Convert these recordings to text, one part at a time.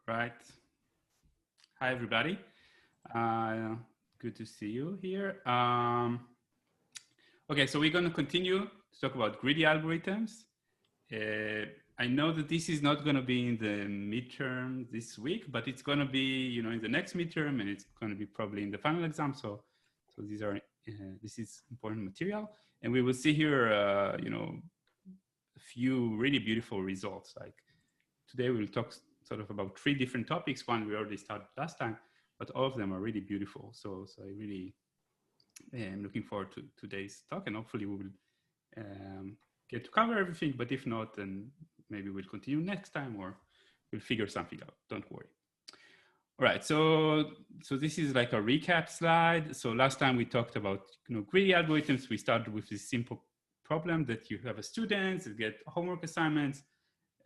Right. Hi, everybody. Good to see you here. Okay, so we're going to continue to talk about greedy algorithms. I know that this is not going to be in the midterm this week, but it's going to be, in the next midterm, and it's going to be probably in the final exam. So these are this is important material, and we will see here, a few really beautiful results. Like today, we will talk sort of about 3 different topics. One we already started last time, but all of them are really beautiful. So I really am looking forward to today's talk, and hopefully we will get to cover everything. But if not, then maybe we'll continue next time, or we'll figure something out. Don't worry. All right, so this is like a recap slide. So last time we talked about greedy algorithms. We started with this simple problem that you have a student that get homework assignments,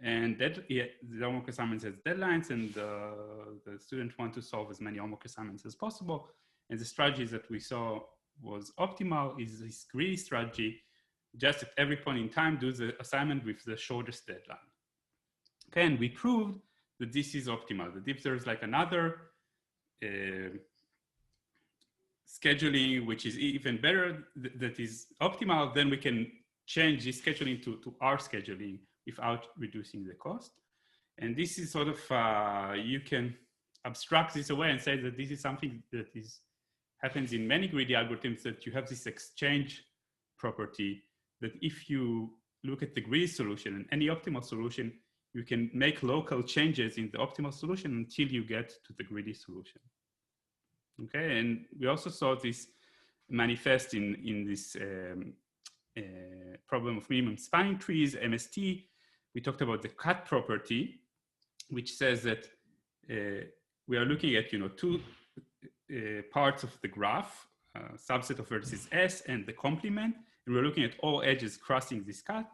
and the homework assignments has deadlines, and the student want to solve as many homework assignments as possible. And the strategies that we saw was optimal is this greedy strategy. Just at every point in time, do the assignment with the shortest deadline. Okay, and we proved that this is optimal. That if there's like another scheduling, which is even better, that is optimal, then we can change this scheduling to our scheduling without reducing the cost. And this is sort of, you can abstract this away and say that this is something that happens in many greedy algorithms, that you have this exchange property, that if you look at the greedy solution and any optimal solution, you can make local changes in the optimal solution until you get to the greedy solution. Okay, and we also saw this manifest in this problem of minimum spanning trees, MST. We talked about the cut property, which says that we are looking at 2 parts of the graph, subset of vertices S and the complement, and we're looking at all edges crossing this cut,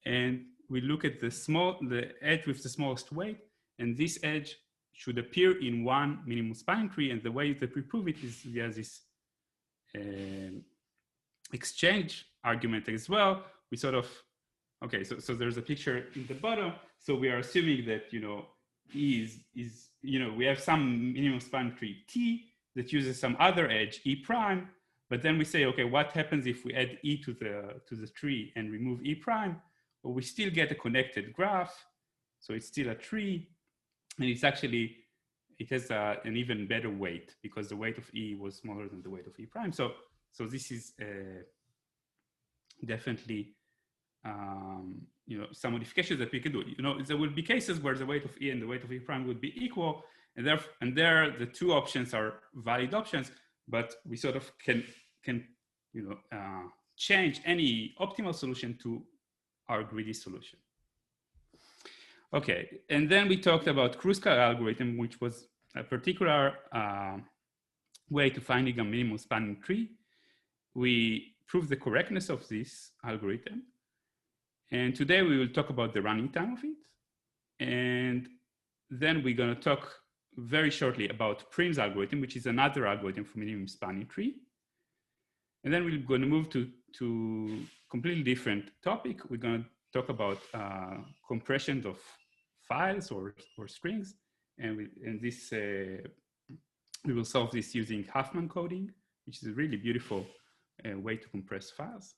and we look at the edge with the smallest weight, and this edge should appear in one minimum spanning tree. And the way that we prove it is via this exchange argument as well. We sort of, okay, so there's a picture in the bottom. So we are assuming that, E is we have some minimum spanning tree T that uses some other edge E prime, but then we say, okay, what happens if we add E to the tree and remove E prime? Well, we still get a connected graph. So it's still a tree, and it's actually, it has an even better weight because the weight of E was smaller than the weight of E prime. So this is definitely, some modifications that we can do. There will be cases where the weight of E and the weight of E prime would be equal, and there the 2 options are valid options, but we sort of can change any optimal solution to our greedy solution. Okay, and then we talked about Kruskal algorithm, which was a particular way to finding a minimum spanning tree. We proved the correctness of this algorithm, and today we will talk about the running time of it, and then we're going to talk very shortly about Prim's algorithm, which is another algorithm for minimum spanning tree. And then we're going to move to completely different topic. We're going to talk about compression of files or strings, and we will solve this using Huffman coding, which is a really beautiful way to compress files.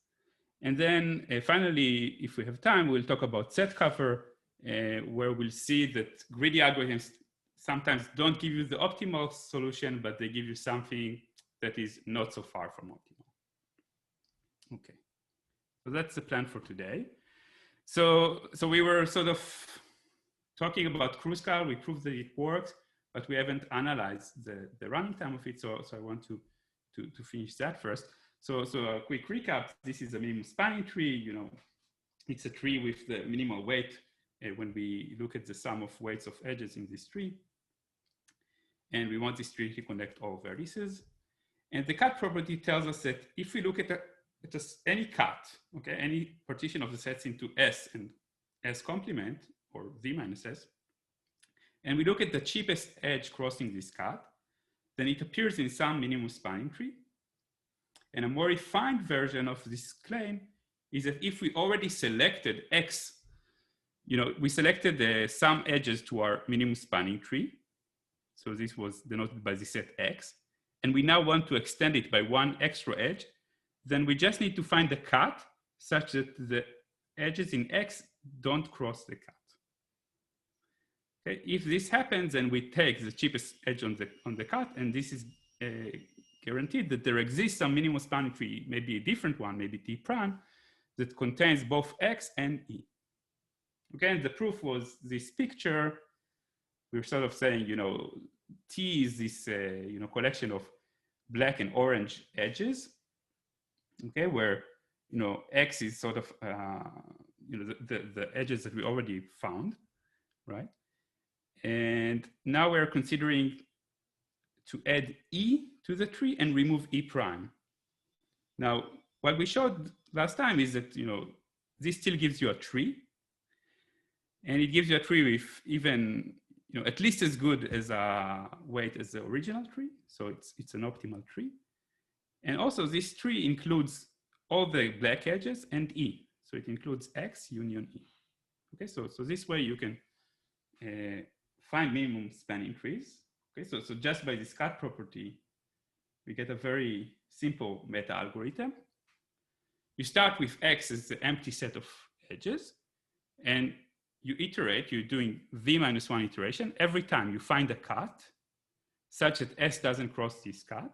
And then finally, if we have time, we'll talk about set cover, where we'll see that greedy algorithms sometimes don't give you the optimal solution, but they give you something that is not so far from optimal. Okay, so that's the plan for today. So we were sort of talking about Kruskal. We proved that it works, but we haven't analyzed the running time of it. So I want to finish that first. So a quick recap: this is a minimum spanning tree. It's a tree with the minimal weight when we look at the sum of weights of edges in this tree, and we want this tree to connect all vertices. And the cut property tells us that if we look at any cut, okay, any partition of the sets into S and S complement, or V minus S, and we look at the cheapest edge crossing this cut, then it appears in some minimum spanning tree. And a more refined version of this claim is that if we already selected X we selected some edges to our minimum spanning tree. So this was denoted by the set X. And we now want to extend it by one extra edge. Then we just need to find the cut such that the edges in X don't cross the cut. Okay? If this happens, then we take the cheapest edge on the cut, and this is guaranteed that there exists some minimum spanning tree, maybe a different one, maybe T prime, that contains both X and E. Okay, and the proof was this picture. We're sort of saying, T is this, collection of black and orange edges, okay, where, X is sort of, the edges that we already found, right? And now we're considering to add E to the tree and remove E prime. Now, what we showed last time is that, this still gives you a tree, and it gives you a tree with even, at least as good as a weight as the original tree. So it's an optimal tree. And also this tree includes all the black edges and E. So it includes X union E. Okay, so this way you can find minimum spanning trees. Okay, so just by this cut property, we get a very simple meta algorithm. You start with X as the empty set of edges, and you iterate, you're doing V minus one iteration. Every time you find a cut such that S doesn't cross this cut,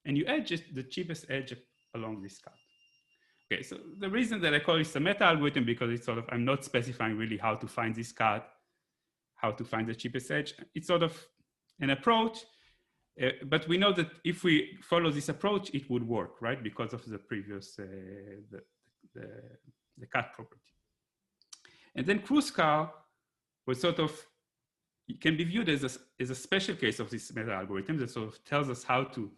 and you add just the cheapest edge along this cut. Okay, so the reason that I call this a meta algorithm, because it's sort of, I'm not specifying really how to find this cut, how to find the cheapest edge. It's sort of an approach, but we know that if we follow this approach, it would work, right? Because of the previous, the cut property. And then Kruskal was sort of, it can be viewed as a special case of this meta algorithm that sort of tells us how to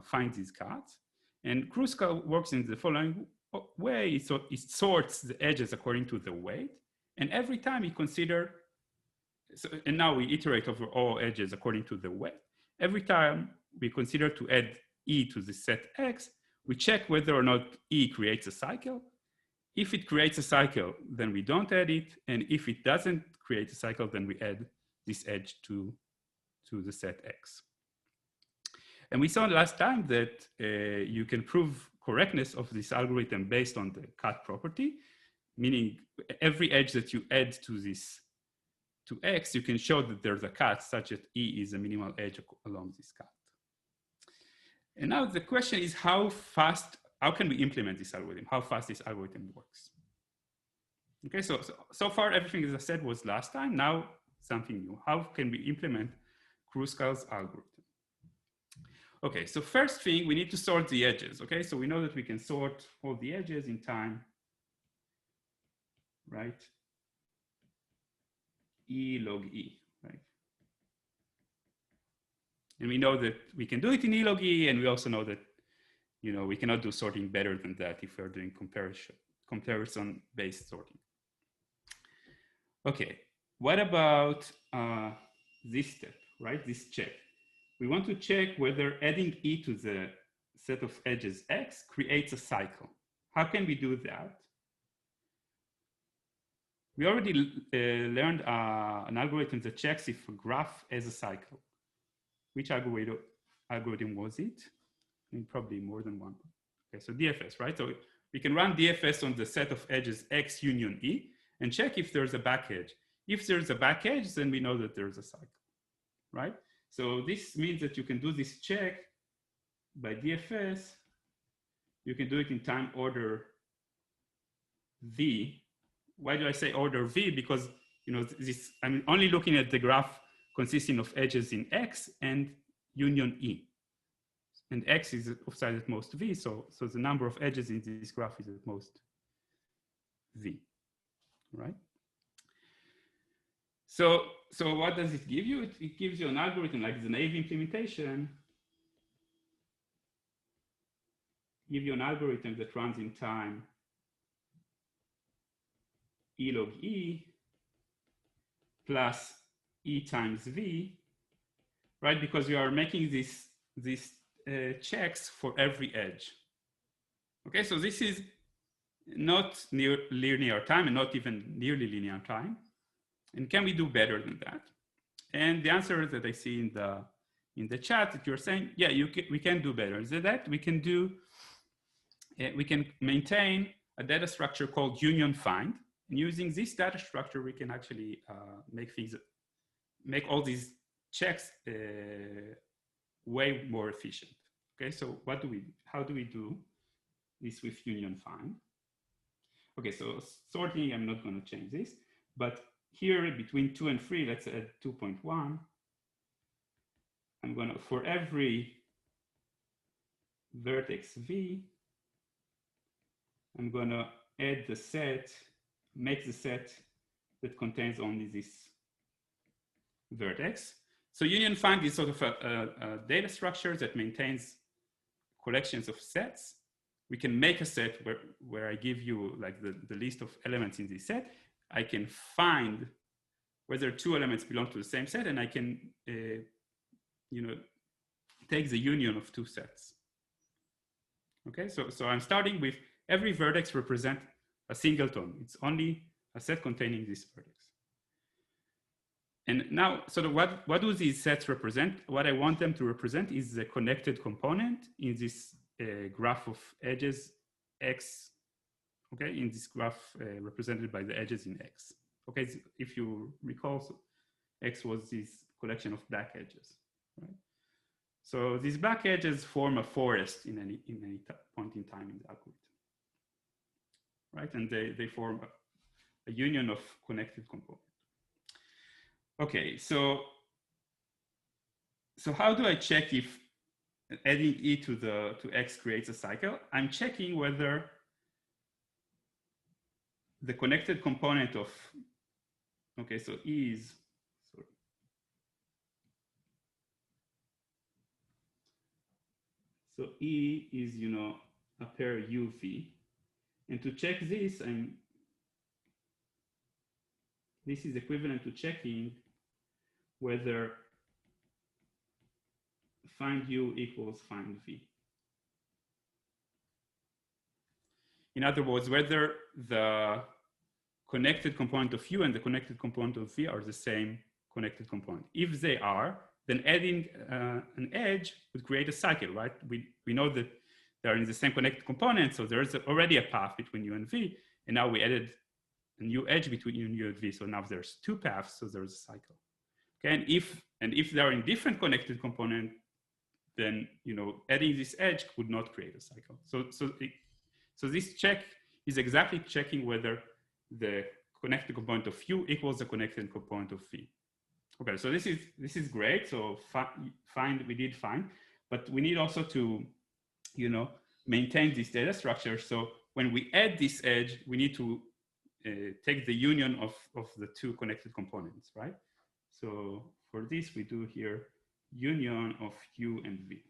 find these cuts. And Kruskal works in the following way. So it sorts the edges according to the weight. And every time you consider, and now we iterate over all edges according to the weight. Every time we consider to add E to the set X, we check whether or not E creates a cycle. If it creates a cycle, then we don't add it. And if it doesn't create a cycle, then we add this edge to the set X. And we saw last time that you can prove correctness of this algorithm based on the cut property, meaning every edge that you add to X, you can show that there's a cut such that E is a minimal edge along this cut. And now the question is how can we implement this algorithm? How fast this algorithm works? Okay, so far everything, as I said, was last time. Now something new. How can we implement Kruskal's algorithm? Okay, so first thing, we need to sort the edges. Okay, so we know that we can sort all the edges in time, right? E log E, right? And we know that we can do it in E log E, and we also know that, we cannot do sorting better than that if we're doing comparison-based sorting. Okay, what about this step, right? This check. We want to check whether adding E to the set of edges X creates a cycle. How can we do that? We already learned an algorithm that checks if a graph has a cycle. Which algorithm was it? I mean, probably more than one. Okay, so DFS, right? So we can run DFS on the set of edges X union E and check if there's a back edge. If there's a back edge, then we know that there's a cycle, right? So this means that you can do this check by DFS. You can do it in time order V. Why do I say order V? Because I'm only looking at the graph consisting of edges in X and union E. And X is of size at most V, so the number of edges in this graph is at most V, right? So what does it give you? It gives you an algorithm like the naive implementation. Give you an algorithm that runs in time E log E plus E times V, right? Because you are making these checks for every edge. Okay, so this is not near linear time and not even nearly linear time. And can we do better than that? And the answer that I see in the chat that you're saying, yeah, we can do better. Is that we can do, we can maintain a data structure called union find. And using this data structure, we can actually make all these checks way more efficient. Okay, so how do we do this with union find? Okay, so sorting, I'm not going to change this, but here between 2 and 3, let's add 2.1. I'm going to, for every vertex V, I'm going to add the set, make the set that contains only this vertex. So union find is sort of a data structure that maintains collections of sets. We can make a set where I give you like the list of elements in this set. I can find whether two elements belong to the same set, and I can take the union of two sets. Okay, so I'm starting with every vertex represent a singleton. It's only a set containing this vertex. And now, sort of what do these sets represent? What I want them to represent is the connected component in this graph of edges X, okay, in this graph represented by the edges in X. Okay, so if you recall, so X was this collection of back edges, right? So these back edges form a forest in any point in time in the algorithm, right? And they form a union of connected components. Okay, so how do I check if adding E to X creates a cycle? I'm checking whether the connected component of, okay, so E is, sorry. So E is, a pair UV. And to check this, this is equivalent to checking whether find U equals find V. In other words, whether the connected component of U and the connected component of V are the same connected component. If they are, then adding an edge would create a cycle, right? We know that they're in the same connected component, so there's already a path between U and V, and now we added a new edge between U and V, so now there's two paths, so there's a cycle. Okay, and if they're in different connected component, then adding this edge would not create a cycle. So this check is exactly checking whether the connected component of U equals the connected component of V. Okay, so this is great. So we did find, but we need also to maintain this data structure. So when we add this edge, we need to take the union of the two connected components, right? So for this, we do here union of U and V,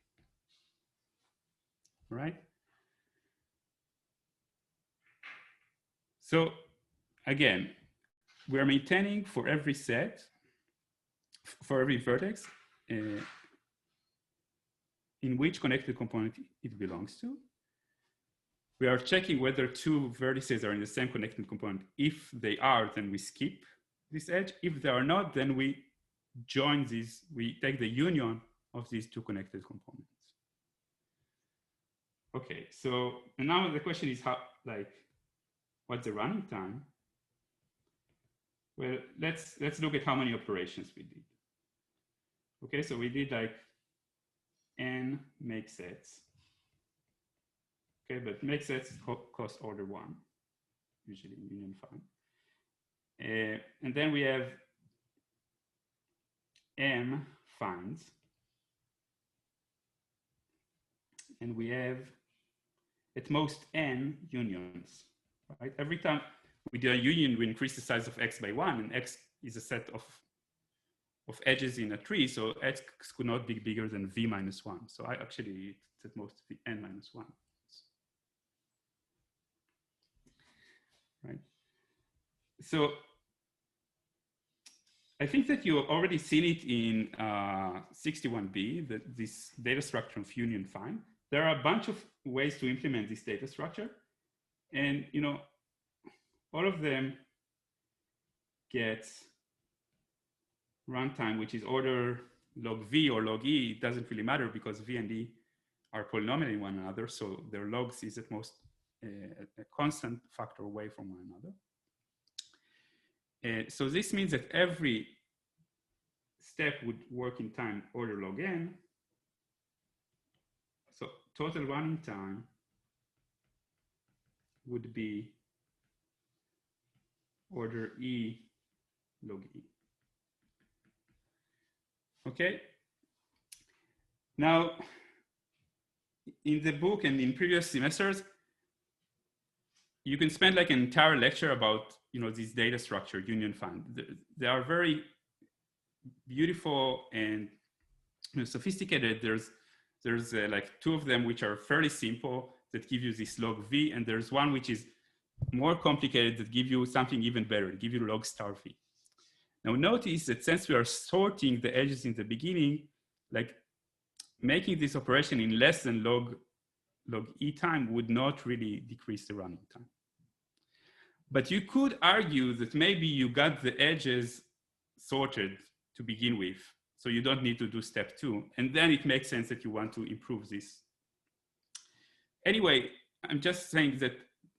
right? So again, we're maintaining for every set, for every vertex, in which connected component it belongs to. We are checking whether two vertices are in the same connected component. If they are, then we skip this edge. If they are not, then we join these, we take the union of these two connected components. Okay, so and now the question is what's the running time? Well, let's look at how many operations we did. Okay, so we did n make sets. Okay, but make sets cost order 1, usually in union find. And then we have m finds. And we have at most n unions, right? Every time we do a union, we increase the size of X by 1, and X is a set of edges in a tree, so X could not be bigger than V minus 1. So it's at most n minus 1. Right? So I think that you already seen it in 61B, this data structure of union find. There are a bunch of ways to implement this data structure. And, you know, all of them get runtime, which is order log V or log E. It doesn't really matter because V and E are polynomial in one another. So their logs is at most a constant factor away from one another. So this means that every step would work in time order log n. So total running time would be order E log E. Okay. Now, in the book and in previous semesters, you can spend like an entire lecture about, you know, this data structure, union find. They are very beautiful and, you know, sophisticated. There's like two of them which are fairly simple that give you this log V, and there's one which is more complicated that give you something even better, give you log star V. Now notice that since we are sorting the edges in the beginning, like making this operation in less than log E time would not really decrease the running time. But you could argue that maybe you got the edges sorted to begin with, so you don't need to do step 2. And then it makes sense that you want to improve this. Anyway, I'm just saying that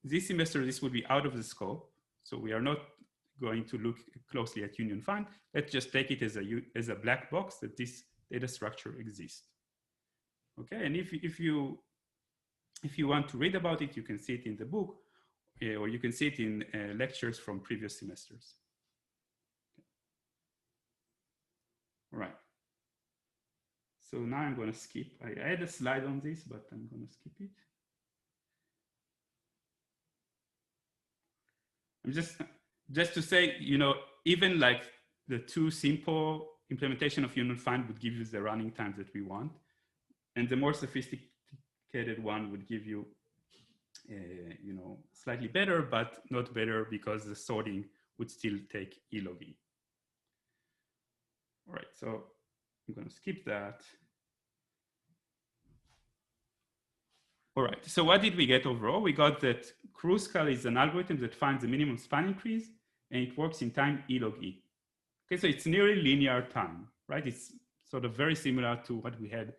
this semester, this would be out of the scope. So we are not going to look closely at union find. Let's just take it as a black box that this data structure exists. Okay, and if you want to read about it, you can see it in the book, or you can see it in lectures from previous semesters. All right. So now I'm going to skip. I had a slide on this, but I'm going to skip it. I'm just to say, you know, even like the two simple implementation of union find would give you the running times that we want, and the more sophisticated one would give you, you know, slightly better, but not better because the sorting would still take E log E. All right, so I'm going to skip that. All right, so what did we get overall? We got that Kruskal is an algorithm that finds the minimum span increase, and it works in time E log E. Okay, so it's nearly linear time, right? It's sort of very similar to what we had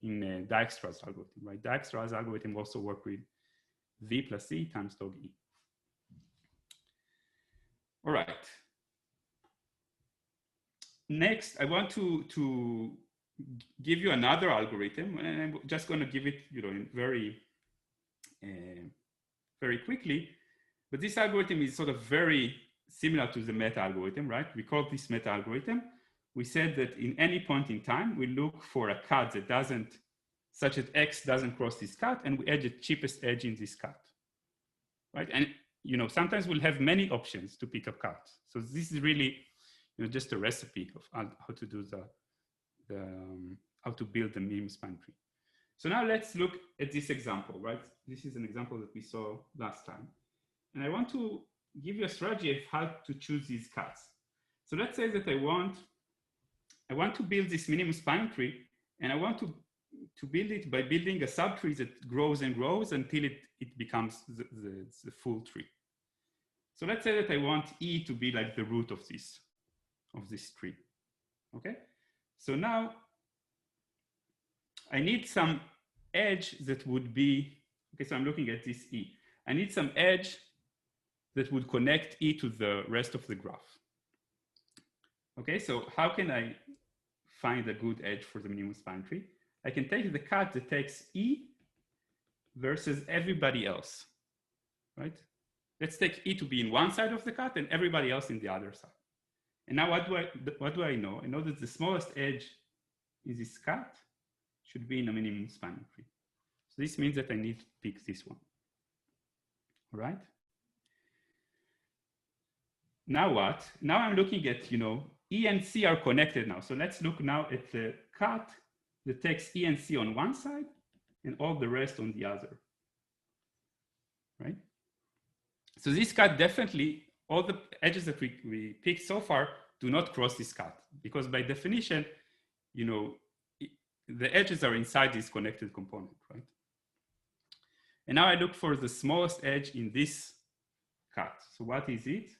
in Dijkstra's algorithm, right? Dijkstra's algorithm also worked with V plus E times log E. All right. Next, I want to give you another algorithm, and I'm just going to give it, you know, in very quickly. But this algorithm is sort of very similar to the meta algorithm, right? We call this meta algorithm. We said that in any point in time, we look for a cut that doesn't, such that X doesn't cross this cut, and we add the cheapest edge in this cut, right? And, you know, sometimes we'll have many options to pick up cuts. So this is really, you know, just a recipe of how to do how to build the minimum span tree. So now let's look at this example, right? This is an example that we saw last time. And I want to give you a strategy of how to choose these cuts. So let's say that I want to build this minimum span tree, and I want to build it by building a subtree that grows and grows until it becomes the full tree. So let's say that I want E to be like the root of this tree, okay? So now I need some edge that would be, okay, so I'm looking at this E. I need some edge that would connect E to the rest of the graph. Okay, so how can I find a good edge for the minimum span tree? I can take the cut that takes E versus everybody else, right? Let's take E to be in one side of the cut and everybody else in the other side. And now what do I know? I know that the smallest edge in this cut should be in a minimum span tree. So this means that I need to pick this one, all right? Now what? Now I'm looking at, you know, E and C are connected now. So let's look now at the cut that takes E and C on one side and all the rest on the other, right? So this cut definitely, all the edges that we picked so far do not cross this cut, because by definition, you know, the edges are inside this connected component, right? And now I look for the smallest edge in this cut. So what is it?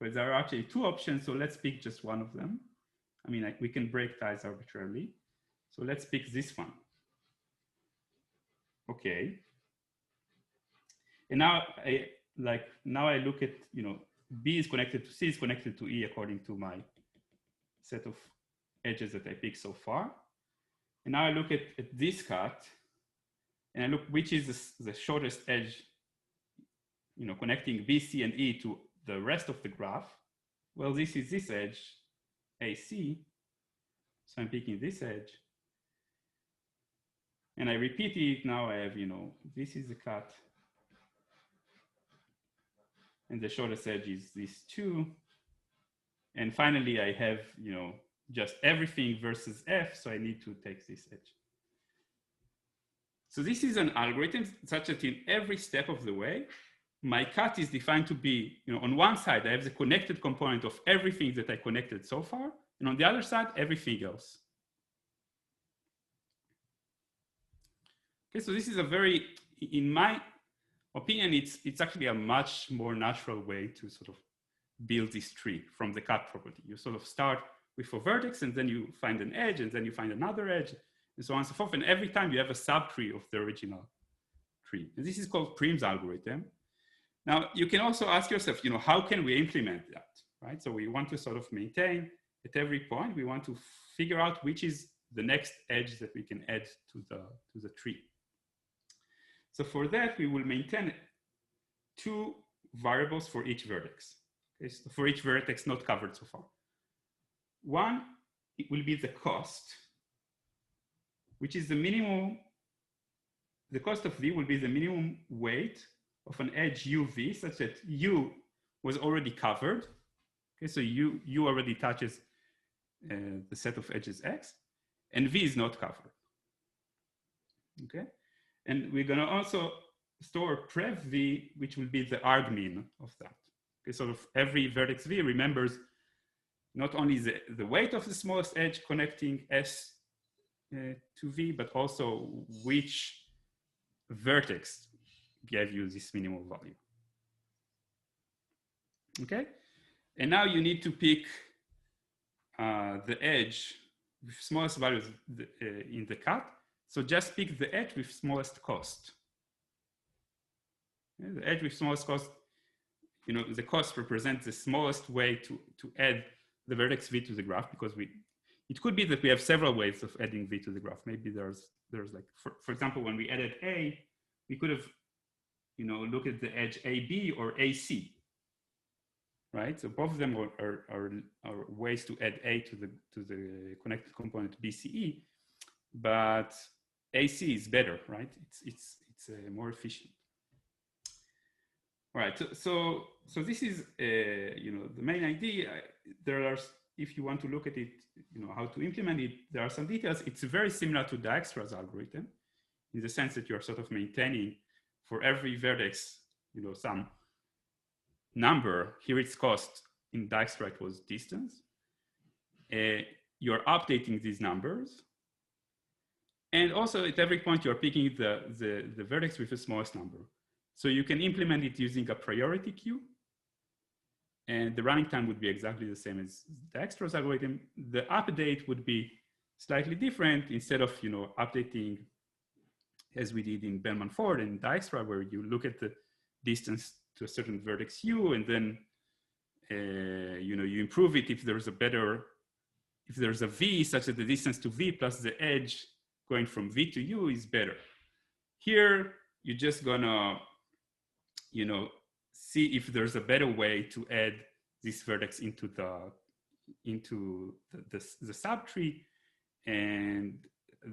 Well, there are actually two options, so let's pick just one of them. I mean, we can break ties arbitrarily. So let's pick this one. Okay. And now I look at, B is connected to C is connected to E according to my set of edges that I picked so far. And now I look at this cut and I look which is the shortest edge, connecting B, C, and E to the rest of the graph. Well, this is this edge, AC. So I'm picking this edge. And I repeat it. Now I have, this is the cut. And the shortest edge is this 2. And finally, I have, just everything versus F. So I need to take this edge. So this is an algorithm such that in every step of the way, my cut is defined to be, on one side, I have the connected component of everything that I connected so far. And on the other side, everything else. Okay, so this is a very, in my opinion, it's actually a much more natural way to sort of build this tree from the cut property. You sort of start with a vertex and then you find an edge and then you find another edge and so on and so forth. And every time you have a subtree of the original tree. And this is called Prim's algorithm. Now you can also ask yourself, how can we implement that, right? So we want to sort of maintain at every point, we want to figure out which is the next edge that we can add to the tree. So for that, we will maintain 2 variables for each vertex. Okay, so for each vertex not covered so far. One, it will be the cost, which is the minimum. The cost of V will be the minimum weight of an edge UV, such that U was already covered. Okay, so U already touches the set of edges X, and V is not covered. Okay. And we're going to also store prev V, which will be the argmin of that. Okay, sort of every vertex V remembers not only the weight of the smallest edge connecting S to V, but also which vertex gave you this minimal value. Okay, and now you need to pick the edge with smallest values in the cut. So just pick the edge with smallest cost. The edge with smallest cost, the cost represents the smallest way to add the vertex V to the graph, because it could be that we have several ways of adding V to the graph. Maybe there's like, for example, when we added A, we could have, look at the edge AB or AC, right? So both of them are ways to add A to the connected component BCE, but AC is better, right? It's more efficient. All right, so this is the main idea. There are, if you want to look at it, how to implement it, there are some details. It's very similar to Dijkstra's algorithm, in the sense that you're sort of maintaining for every vertex, some number. Here it's cost. In Dijkstra it was distance. You're updating these numbers. And also at every point you're picking the vertex with the smallest number. So you can implement it using a priority queue. And the running time would be exactly the same as Dijkstra's algorithm. The update would be slightly different. Instead of updating as we did in Bellman-Ford and Dijkstra, where you look at the distance to a certain vertex U, and then you improve it if there's a V such that the distance to V plus the edge going from V to U is better. Here, you're just gonna, see if there's a better way to add this vertex into the subtree, and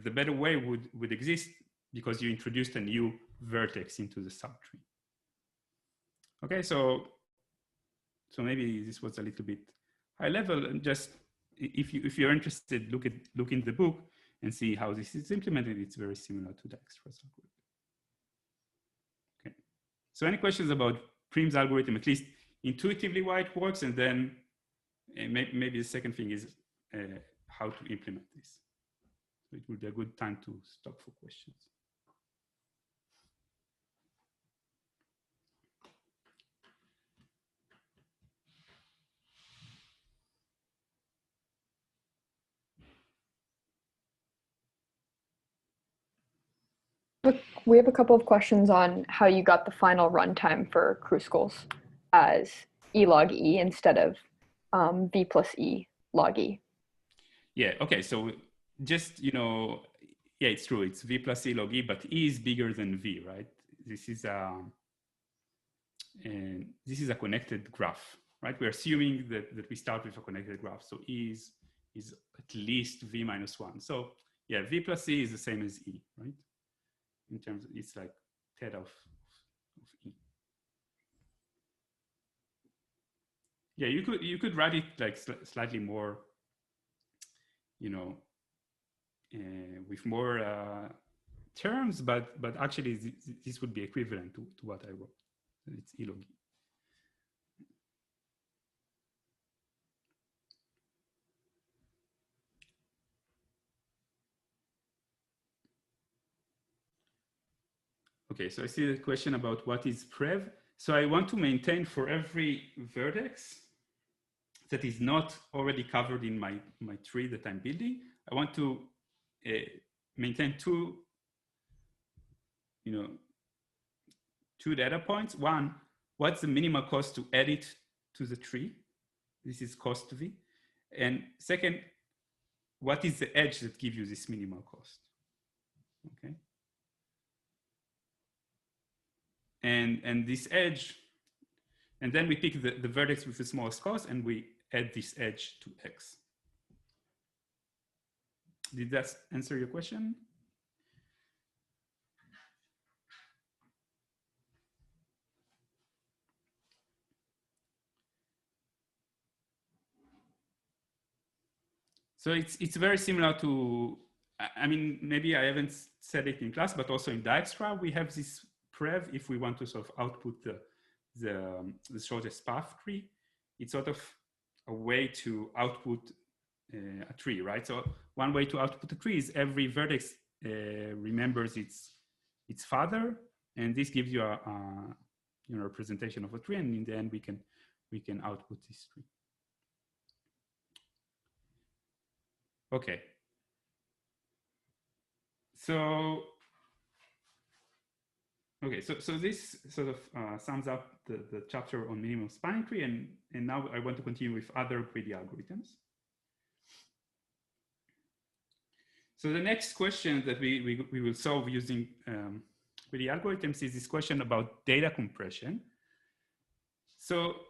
the better way would exist because you introduced a new vertex into the subtree. Okay, so maybe this was a little bit high level, and just if you're interested, look in the book and see how this is implemented. It's very similar to Dijkstra's algorithm. Okay, so any questions about Prim's algorithm, at least intuitively why it works, and then maybe the second thing is how to implement this. So it will be a good time to stop for questions. We have a couple of questions on how you got the final runtime for Crucicles as E log E instead of V plus E log E. Yeah, okay, so just, yeah, it's true, it's V plus E log E, but E is bigger than V, right? This is a connected graph, right? We're assuming that we start with a connected graph, so E is at least V minus 1. So yeah, V plus E is the same as E, right? In terms of, it's like theta of E. Yeah, you could write it like slightly more, with more terms, but actually this would be equivalent to what I wrote. It's E log E. Okay, so I see the question about what is prev. So I want to maintain for every vertex that is not already covered in my tree that I'm building, I want to maintain two data points. One, what's the minimal cost to add it to the tree? This is cost V. And second, what is the edge that gives you this minimal cost? Okay. And this edge, and then we pick the vertex with the smallest cost and we add this edge to X. Did that answer your question? So it's very similar to, I mean, maybe I haven't said it in class, but also in Dijkstra, we have this prev if we want to sort of output the shortest path tree. It's sort of a way to output a tree, right? So one way to output a tree is every vertex remembers its father, and this gives you a representation of a tree, and in the end we can output this tree. Okay. So this sort of sums up the chapter on minimum spanning tree, and now I want to continue with other greedy algorithms. So the next question that we will solve using greedy algorithms is this question about data compression. So,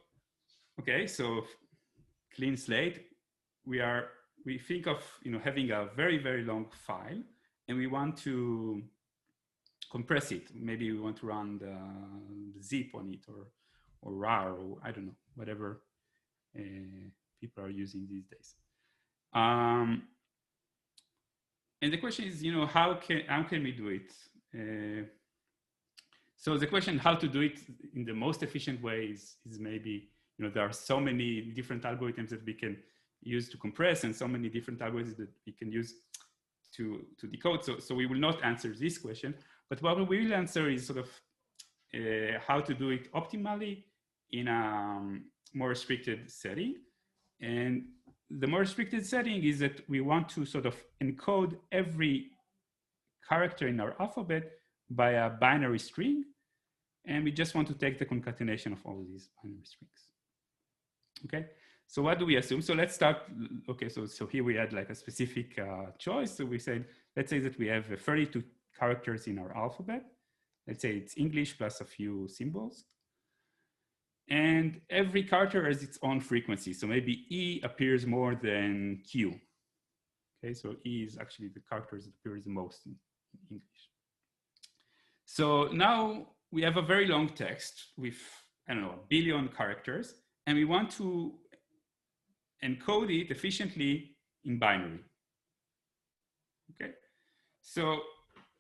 okay, so clean slate, we think of having a very, very long file, and we want to compress it. Maybe we want to run the zip on it, or RAR, or I don't know, whatever people are using these days. And the question is, how can we do it? So the question how to do it in the most efficient way is maybe, there are so many different algorithms that we can use to compress, and so many different algorithms that we can use to decode. So we will not answer this question, but what we will answer is sort of how to do it optimally in a more restricted setting. And the more restricted setting is that we want to sort of encode every character in our alphabet by a binary string, and we just want to take the concatenation of all these binary strings. Okay, so what do we assume? So let's start. Okay, so here we had like a specific choice. So we said, let's say that we have 32 characters in our alphabet. Let's say it's English plus a few symbols. And every character has its own frequency. So maybe E appears more than Q. Okay, so E is actually the characters that appears the most in English. So now we have a very long text with, I don't know, 1 billion characters, and we want to encode it efficiently in binary. Okay, so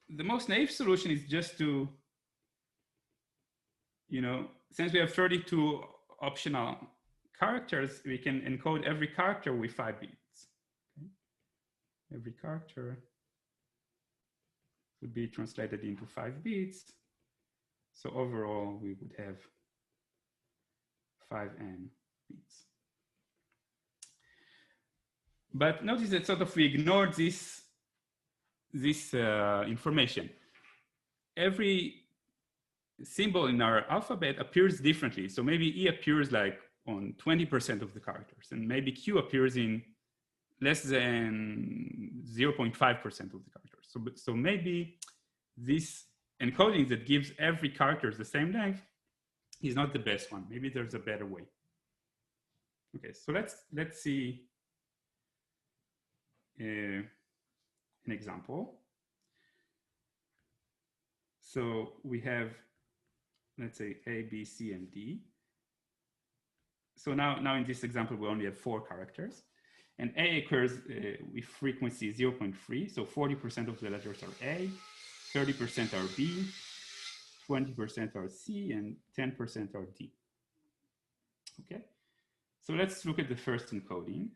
the most naive solution is just to, since we have 32 optional characters, we can encode every character with 5 bits. Okay? Every character would be translated into 5 bits. So overall, we would have 5n bits. But notice that sort of we ignored this information. every symbol in our alphabet appears differently. So maybe E appears like on 20% of the characters, and maybe Q appears in less than 0.5% of the characters. So maybe this encoding that gives every character the same length is not the best one. Maybe there's a better way. Okay, so let's see an example. So we have, let's say, A, B, C, and D. So now in this example, we only have 4 characters. And A occurs with frequency 0.3. So 40% of the letters are A, 30% are B, 20% are C, and 10% are D. Okay, so let's look at the first encoding,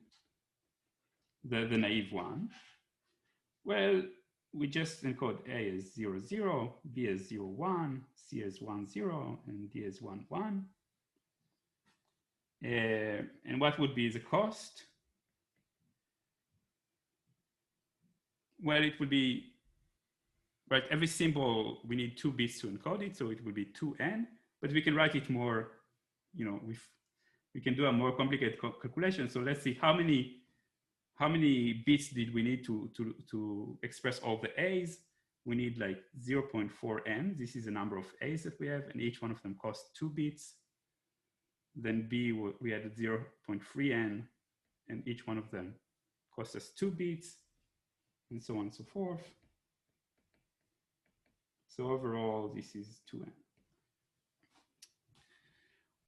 the naive one. Well, we just encode A as 0, 0, B as 0, 1, C as 1, 0, and D as 1, 1. And what would be the cost? Well, it would be, right, every symbol, we need 2 bits to encode it, so it would be 2n, but we can write it more, we can do a more complicated calculation. So let's see how many bits did we need to express all the A's. We need like 0.4n. This is the number of A's that we have, and each one of them costs 2 bits. Then B, we added 0.3n, and each one of them costs us 2 bits, and so on and so forth. So overall, this is 2n.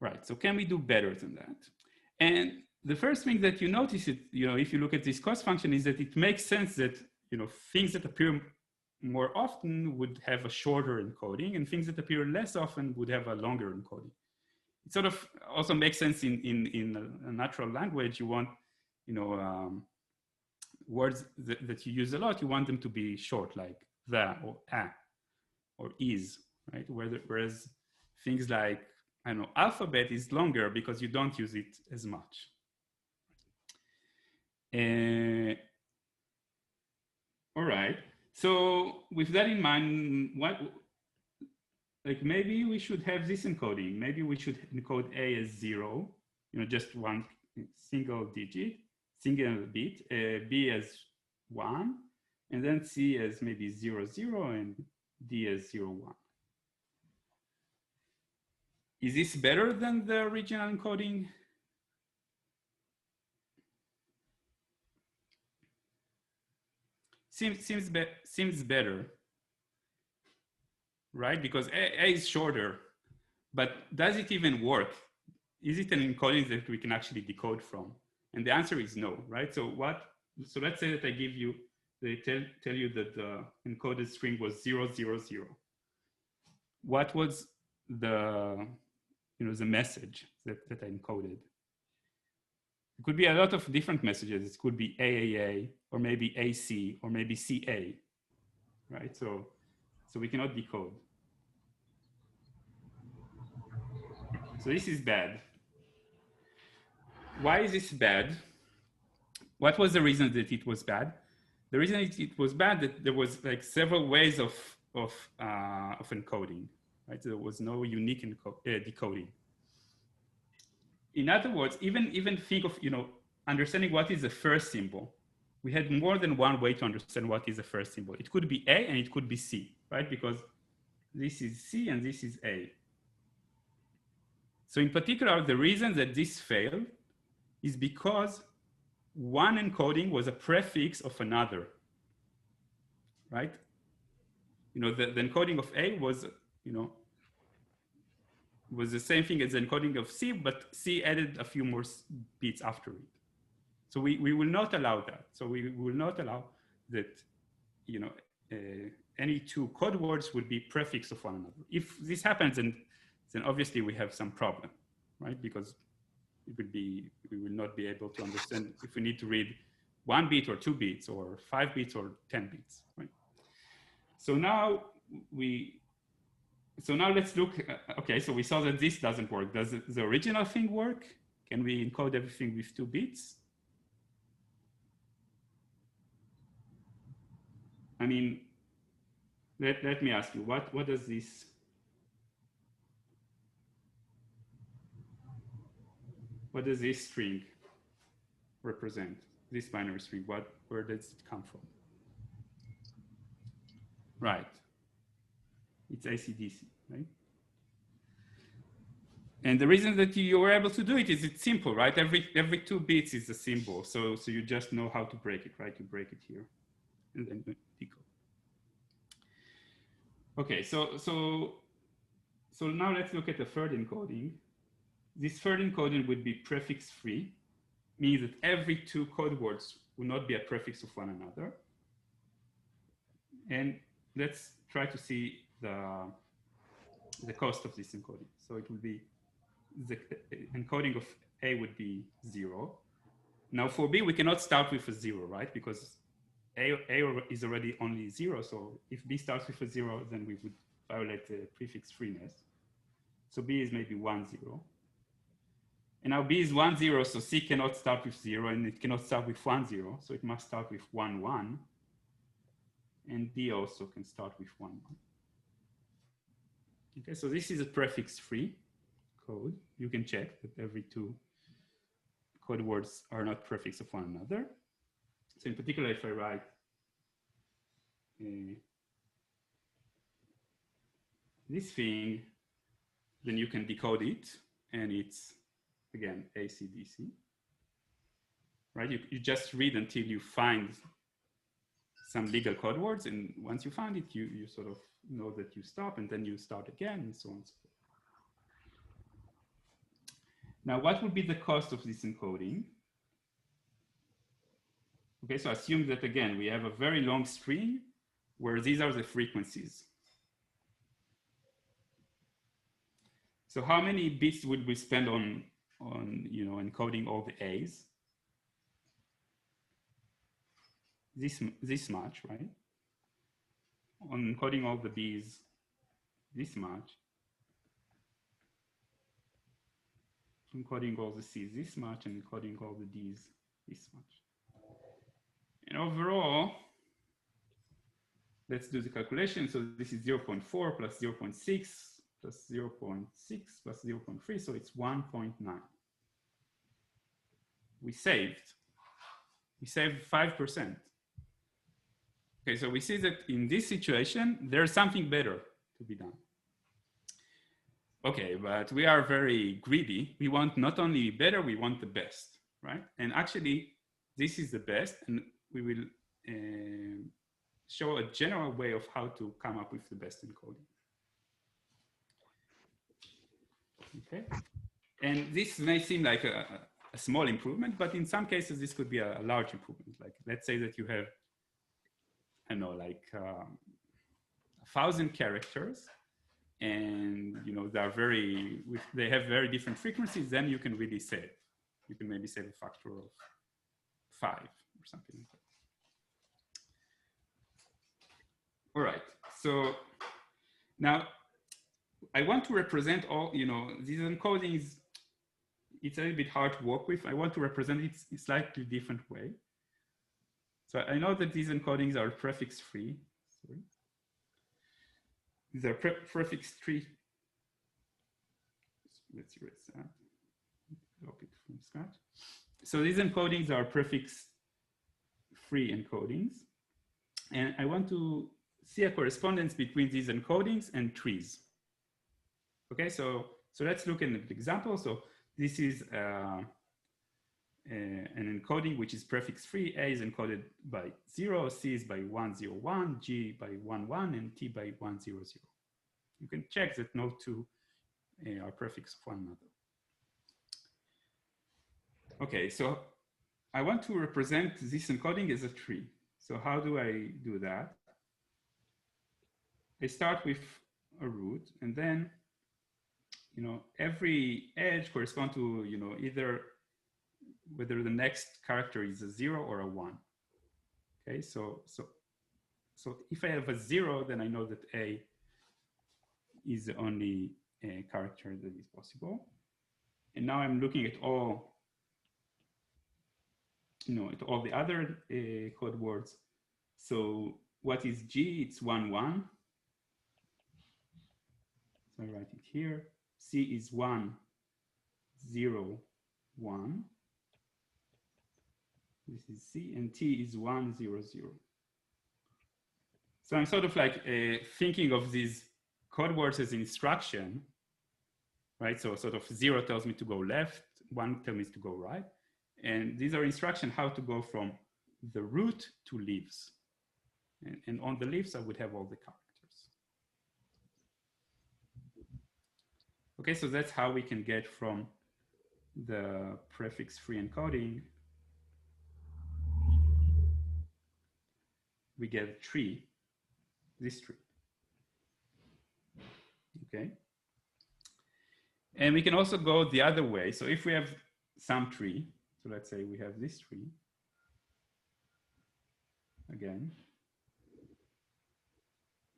Right, so can we do better than that? And the first thing that you notice, if you look at this cost function, is that it makes sense that things that appear more often would have a shorter encoding, and things that appear less often would have a longer encoding. It sort of also makes sense in a natural language. You want, words that you use a lot, you want them to be short, like the or a or is, right? Whereas things like, I don't know, alphabet is longer because you don't use it as much. All right. So with that in mind, maybe we should have this encoding. Maybe we should encode A as 0, just one single digit, single bit, B as 1, and then C as maybe 0, 0, and D as 0, 1. Is this better than the original encoding? Seems better, right? Because A is shorter, but does it even work? Is it an encoding that we can actually decode from? And the answer is no, right? So let's say that they tell you that the encoded string was 0, 0, 0. What was the message that I encoded? It could be a lot of different messages. It could be AAA, or maybe AC, or maybe CA, right? So we cannot decode. So this is bad. Why is this bad? What was the reason that it was bad? The reason it was bad that there was like several ways of encoding, right? There was no unique decoding. In other words, even think of understanding what is the first symbol. We had more than one way to understand what is the first symbol. It could be A and it could be C, right? Because this is C and this is A. So in particular, the reason that this failed is because one encoding was a prefix of another, right? The encoding of A was, was the same thing as the encoding of C, but C added a few more bits after it. So we will not allow that. So we will not allow that, any 2 code words would be prefix of one another. If this happens, then obviously we have some problem, right? Because we will not be able to understand if we need to read 1 bit or 2 bits or 5 bits or 10 bits, right? So now let's look, okay, so we saw that this doesn't work. Does the original thing work? Can we encode everything with 2 bits? I mean, let me ask you, what does this string represent? This binary string, where does it come from? Right. It's AC/DC, right? And the reason that you were able to do it is it's simple, right? Every 2 bits is a symbol, so you just know how to break it, right? You break it here, and then decode. Okay, so now let's look at the third encoding. This third encoding would be prefix free, means that every 2 code words will not be a prefix of one another. And let's try to see the cost of this encoding. So it will be, the encoding of A would be 0. Now for B, we cannot start with a 0, right? Because A is already only 0. So if B starts with a 0, then we would violate the prefix freeness. So B is maybe 1, 0. And now B is 1, 0, so C cannot start with 0, and it cannot start with 1, 0. So it must start with 1, 1. And D also can start with 1, 1. Okay, so this is a prefix-free code. You can check that every 2 code words are not prefix of one another. So in particular, if I write this thing, then you can decode it, and it's, again, AC/DC. Right? You just read until you find some legal code words, and once you find it, you sort of know that you stop, and then you start again, and so on and so forth. Now, what would be the cost of this encoding? Okay, so assume that, again, we have a very long string where these are the frequencies. So how many bits would we spend on encoding all the A's? This much, right? On encoding all the B's, this much. Encoding all the C's, this much, and encoding all the D's, this much. And overall, let's do the calculation. So this is 0.4 plus 0.6 plus 0.6 plus 0.3, so it's 1.9. We saved 5%. Okay, so we see that in this situation, there's something better to be done. Okay, but we are very greedy. We want not only better, we want the best, right? And actually, this is the best, and we will show a general way of how to come up with the best encoding. Okay, and this may seem like a small improvement, but in some cases, this could be a large improvement. Like, let's say that you have, I don't know, like 1,000 characters, and they have very different frequencies. Then you can really save. You can maybe save a factor of 5 or something like that. All right. So now I want to represent all, these encodings. It's a little bit hard to work with. I want to represent it in a slightly different way. So I know that these encodings are prefix free. Sorry. These are prefix free. Let's erase that. Copy it from scratch. So these encodings are prefix free encodings. And I want to see a correspondence between these encodings and trees. Okay, so let's look at an example. So this is an encoding which is prefix free. A is encoded by 0, C is by 101, G by 11, and T by 100. You can check that no 2 are prefix of one another. Okay, so I want to represent this encoding as a tree. So how do I do that? I start with a root, and then every edge corresponds to either whether the next character is a 0 or a 1. Okay, so if I have a 0, then I know that A is the only character that is possible. And now I'm looking at all the other code words. So what is G? It's 1, 1. So I write it here. C is 1, 0, 1. This is C, and T is 1, 0, 0. So I'm sort of like thinking of these code words as instruction, right? So sort of 0 tells me to go left, 1 tells me to go right. And these are instructions how to go from the root to leaves. And on the leaves, I would have all the characters. Okay, so that's how we can get from the prefix-free encoding. We get a tree, this tree. Okay. And we can also go the other way. So if we have some tree, so let's say we have this tree, again,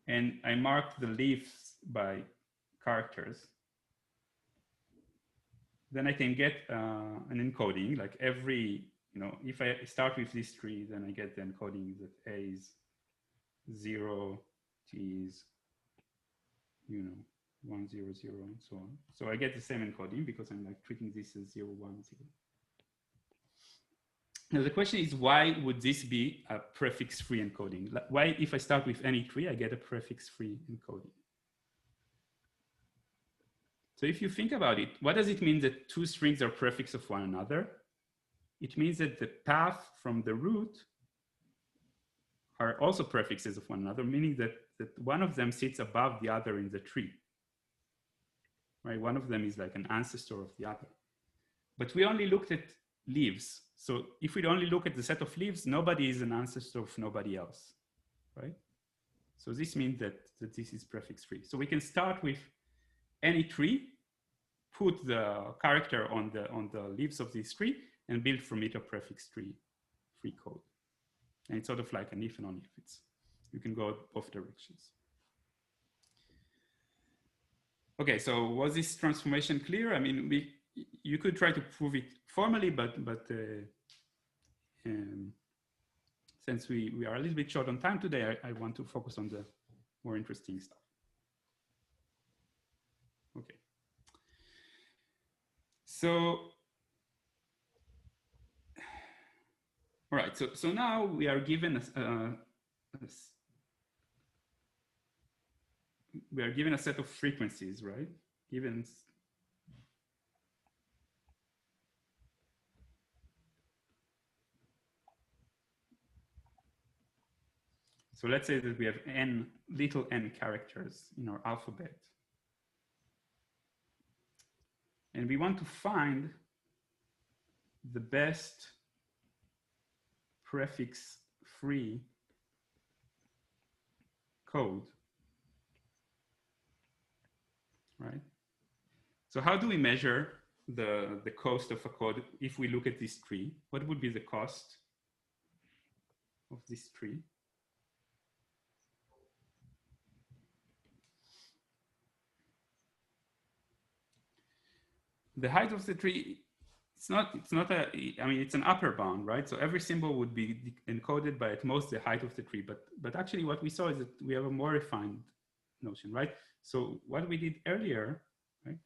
and I mark the leaves by characters, then I can get an encoding, like every, if I start with this tree, then I get the encoding that A is 0, T is, 1, 0, 0, and so on. So I get the same encoding because I'm like treating this as 0, 1, 0. Now the question is, why would this be a prefix-free encoding? Why, if I start with any tree, I get a prefix-free encoding? So if you think about it, what does it mean that two strings are prefix of one another? It means that the path from the root are also prefixes of one another, meaning that one of them sits above the other in the tree. Right? One of them is like an ancestor of the other. But we only looked at leaves. So if we only look at the set of leaves, nobody is an ancestor of nobody else, right? So this means that this is prefix-free. So we can start with any tree, put the character on the leaves of this tree, and build from it a prefix-free code. And it's sort of like an if and only if. You can go both directions. Okay, so was this transformation clear? I mean, you could try to prove it formally, but since we are a little bit short on time today, I want to focus on the more interesting stuff. Okay. So, all right, so now we are given a set of frequencies, right? So let's say that we have little n characters in our alphabet. And we want to find the best prefix-free code, right? So how do we measure the cost of a code if we look at this tree? What would be the cost of this tree? The height of the tree, it's an upper bound, right? So every symbol would be encoded by at most the height of the tree. But actually what we saw is that we have a more refined notion, right? So what we did earlier, right?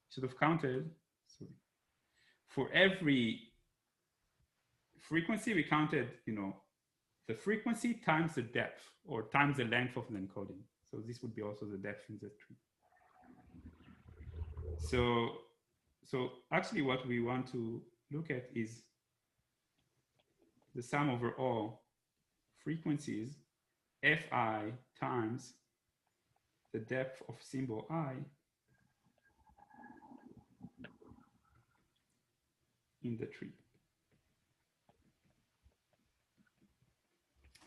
Sort of counted, for every frequency, we counted, the frequency times the depth or times the length of the encoding. So this would be also the depth in the tree. So actually what we want to look at is the sum over all frequencies, fi times the depth of symbol I in the tree.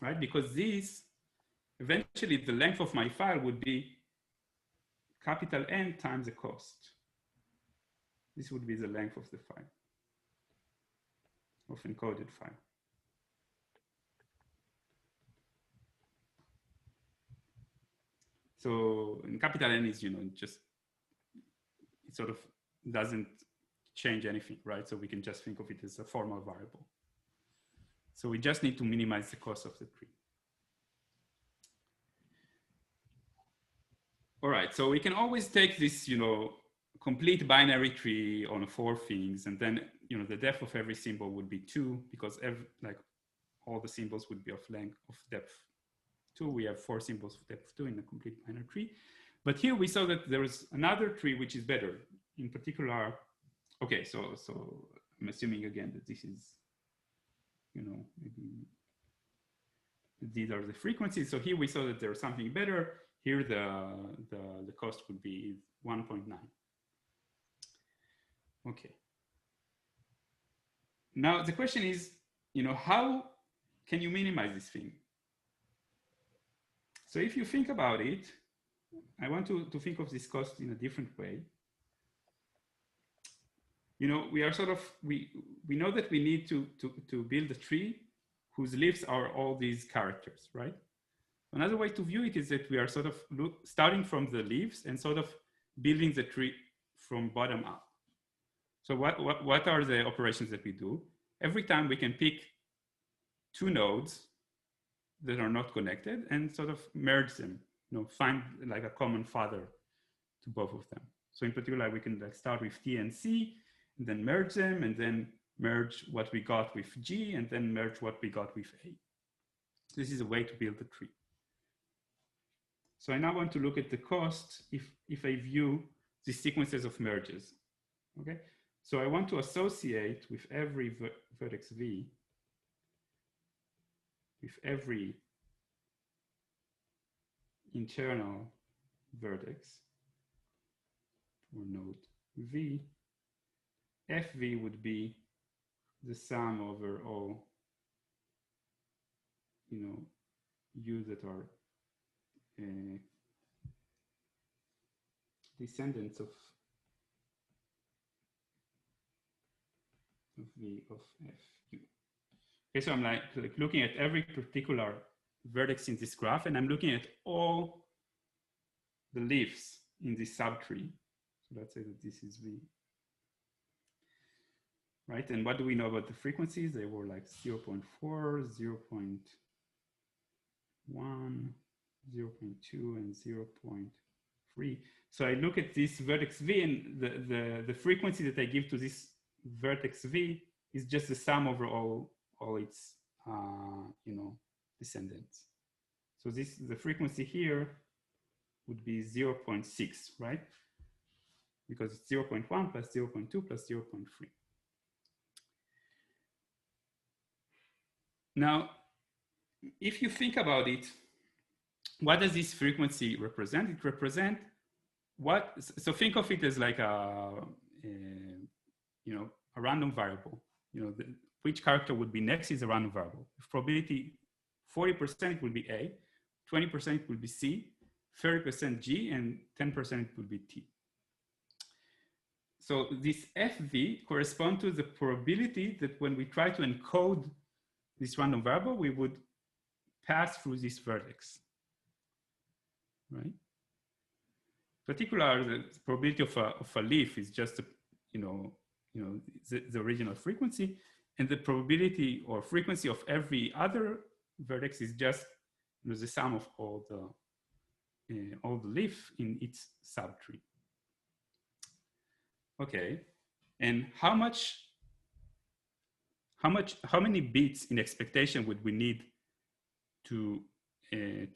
Right? Because this, eventually the length of my file would be capital N times the cost. This would be the length of the file, of encoded file. So in capital N is, just, it sort of doesn't change anything, right? So we can just think of it as a formal variable. So we just need to minimize the cost of the tree. All right, so we can always take this, complete binary tree on 4 things, and then, the depth of every symbol would be 2, because like all the symbols would be of length of depth 2. We have 4 symbols of depth 2 in a complete binary tree. But here we saw that there is another tree which is better. In particular, okay, so I'm assuming again that this is, maybe these are the frequencies. So here we saw that there's something better. Here the cost would be 1.9. Okay. Now the question is, how can you minimize this thing? So if you think about it, I want to think of this cost in a different way. We are sort of, we know that we need to build a tree whose leaves are all these characters, right? Another way to view it is that we are sort of starting from the leaves and sort of building the tree from bottom up. So what are the operations that we do? Every time we can pick 2 nodes that are not connected and sort of merge them, find like a common father to both of them. So in particular, we can like start with T and C, and then merge them, and then merge what we got with G, and then merge what we got with A. This is a way to build a tree. So I now want to look at the cost if I view the sequences of merges. Okay, so I want to associate with every vertex V, with every internal vertex or node V, FV would be the sum over all, U that are descendants of V of FU. Okay, so I'm like looking at every particular vertex in this graph, and I'm looking at all the leaves in this subtree. So let's say that this is V. Right, and what do we know about the frequencies? They were like 0.4, 0.1, 0.2, and 0.3. So I look at this vertex V, and the frequency that I give to this vertex V is just the sum over all its descendants. So the frequency here would be 0.6, right? Because it's 0.1 plus 0.2 plus 0.3. Now, if you think about it, what does this frequency represent? It represents what? So think of it as like a random variable. Which character would be next is a random variable. With probability 40% will be A, 20% will be C, 30% G, and 10% will be T. So this FV corresponds to the probability that when we try to encode this random variable, we would pass through this vertex, right? Particularly, the probability of a leaf is just the original frequency, and the probability or frequency of every other vertex is just the sum of all the leaf in its subtree. Okay, and how many bits in expectation would we need to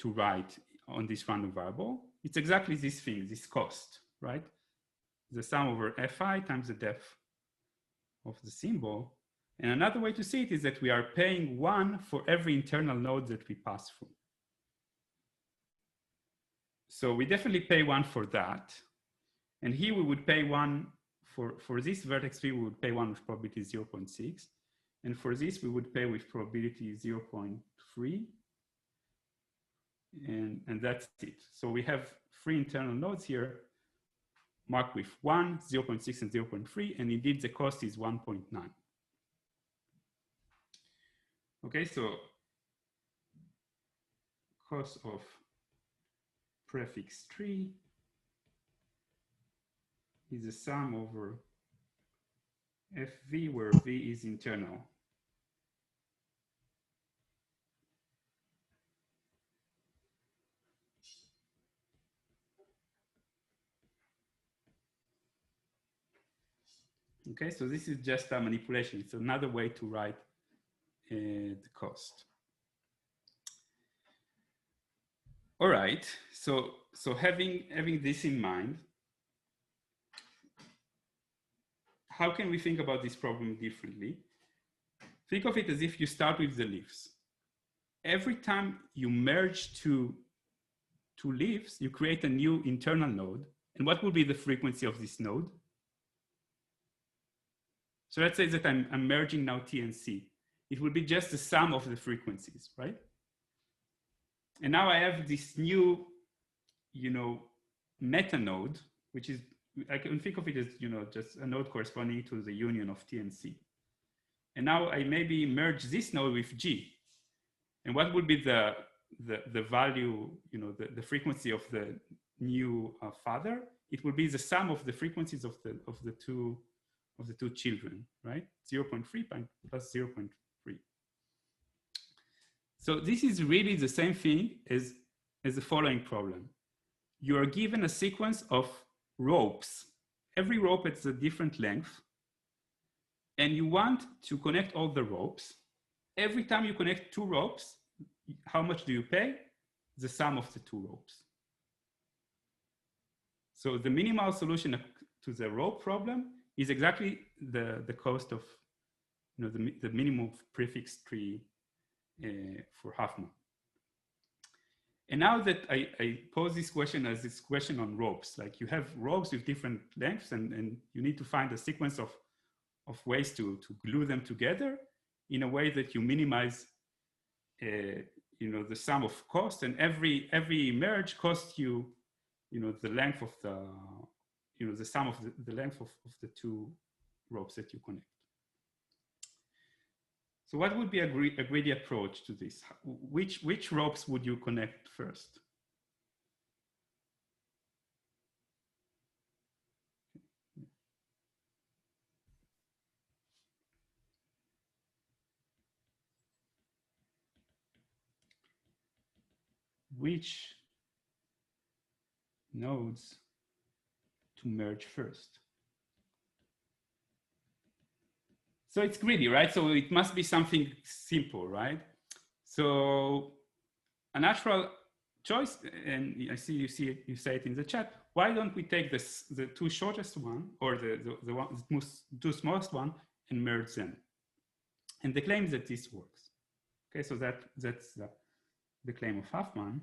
write on this random variable? It's exactly this thing, this cost, right? The sum over Fi times the depth of the symbol. And another way to see it is that we are paying 1 for every internal node that we pass through. So we definitely pay 1 for that. And here we would pay 1 for this vertex V, we would pay 1 with probability 0.6. And for this, we would pay with probability 0.3. And that's it. So we have 3 internal nodes here marked with 1, 0.6, and 0.3. And indeed, the cost is 1.9. Okay, so cost of prefix 3 is the sum over FV, where V is internal. Okay, so this is just a manipulation. It's another way to write the cost. All right, so having this in mind, how can we think about this problem differently? Think of it as if you start with the leaves. Every time you merge two leaves, you create a new internal node. And what will be the frequency of this node? So let's say that I'm merging now T and C. It will be just the sum of the frequencies, right? And now I have this new, meta node, which is, I can think of it as, just a node corresponding to the union of T and C. And now I maybe merge this node with G. And what would be the value, the frequency of the new father? It will be the sum of the frequencies of the two children, right? 0.3 plus 0.3. So this is really the same thing as the following problem. You are given a sequence of ropes. Every rope has a different length. And you want to connect all the ropes. Every time you connect two ropes, how much do you pay? The sum of the two ropes. So the minimal solution to the rope problem is exactly the cost of the minimum prefix tree for Huffman. And now that I pose this question as this question on ropes, like you have ropes with different lengths and you need to find a sequence of ways to glue them together in a way that you minimize the sum of cost, and every merge costs you the length of the sum of the length of the two ropes that you connect. So what would be a greedy approach to this? Which ropes would you connect first? Which nodes to merge first? So it's greedy, right? So it must be something simple, right? So a natural choice, and I see you say it in the chat. Why don't we take the two shortest one, or the two smallest one, and merge them? And the claim is that this works. Okay, so that's the claim of Huffman.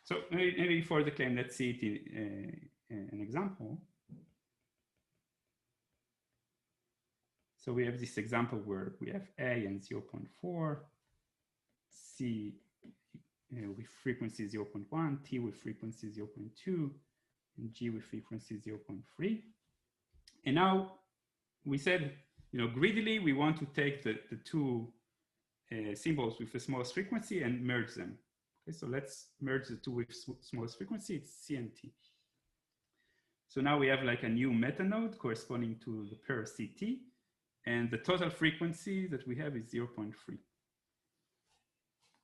So maybe for the claim, let's see it in an example. So we have this example where we have A and 0.4, C with frequency 0.1, T with frequency 0.2, and G with frequency 0.3. And now we said, greedily, we want to take the two symbols with the smallest frequency and merge them. Okay, so let's merge the two with smallest frequency, it's C and T. So now we have like a new meta node corresponding to the pair CT, and the total frequency that we have is 0.3.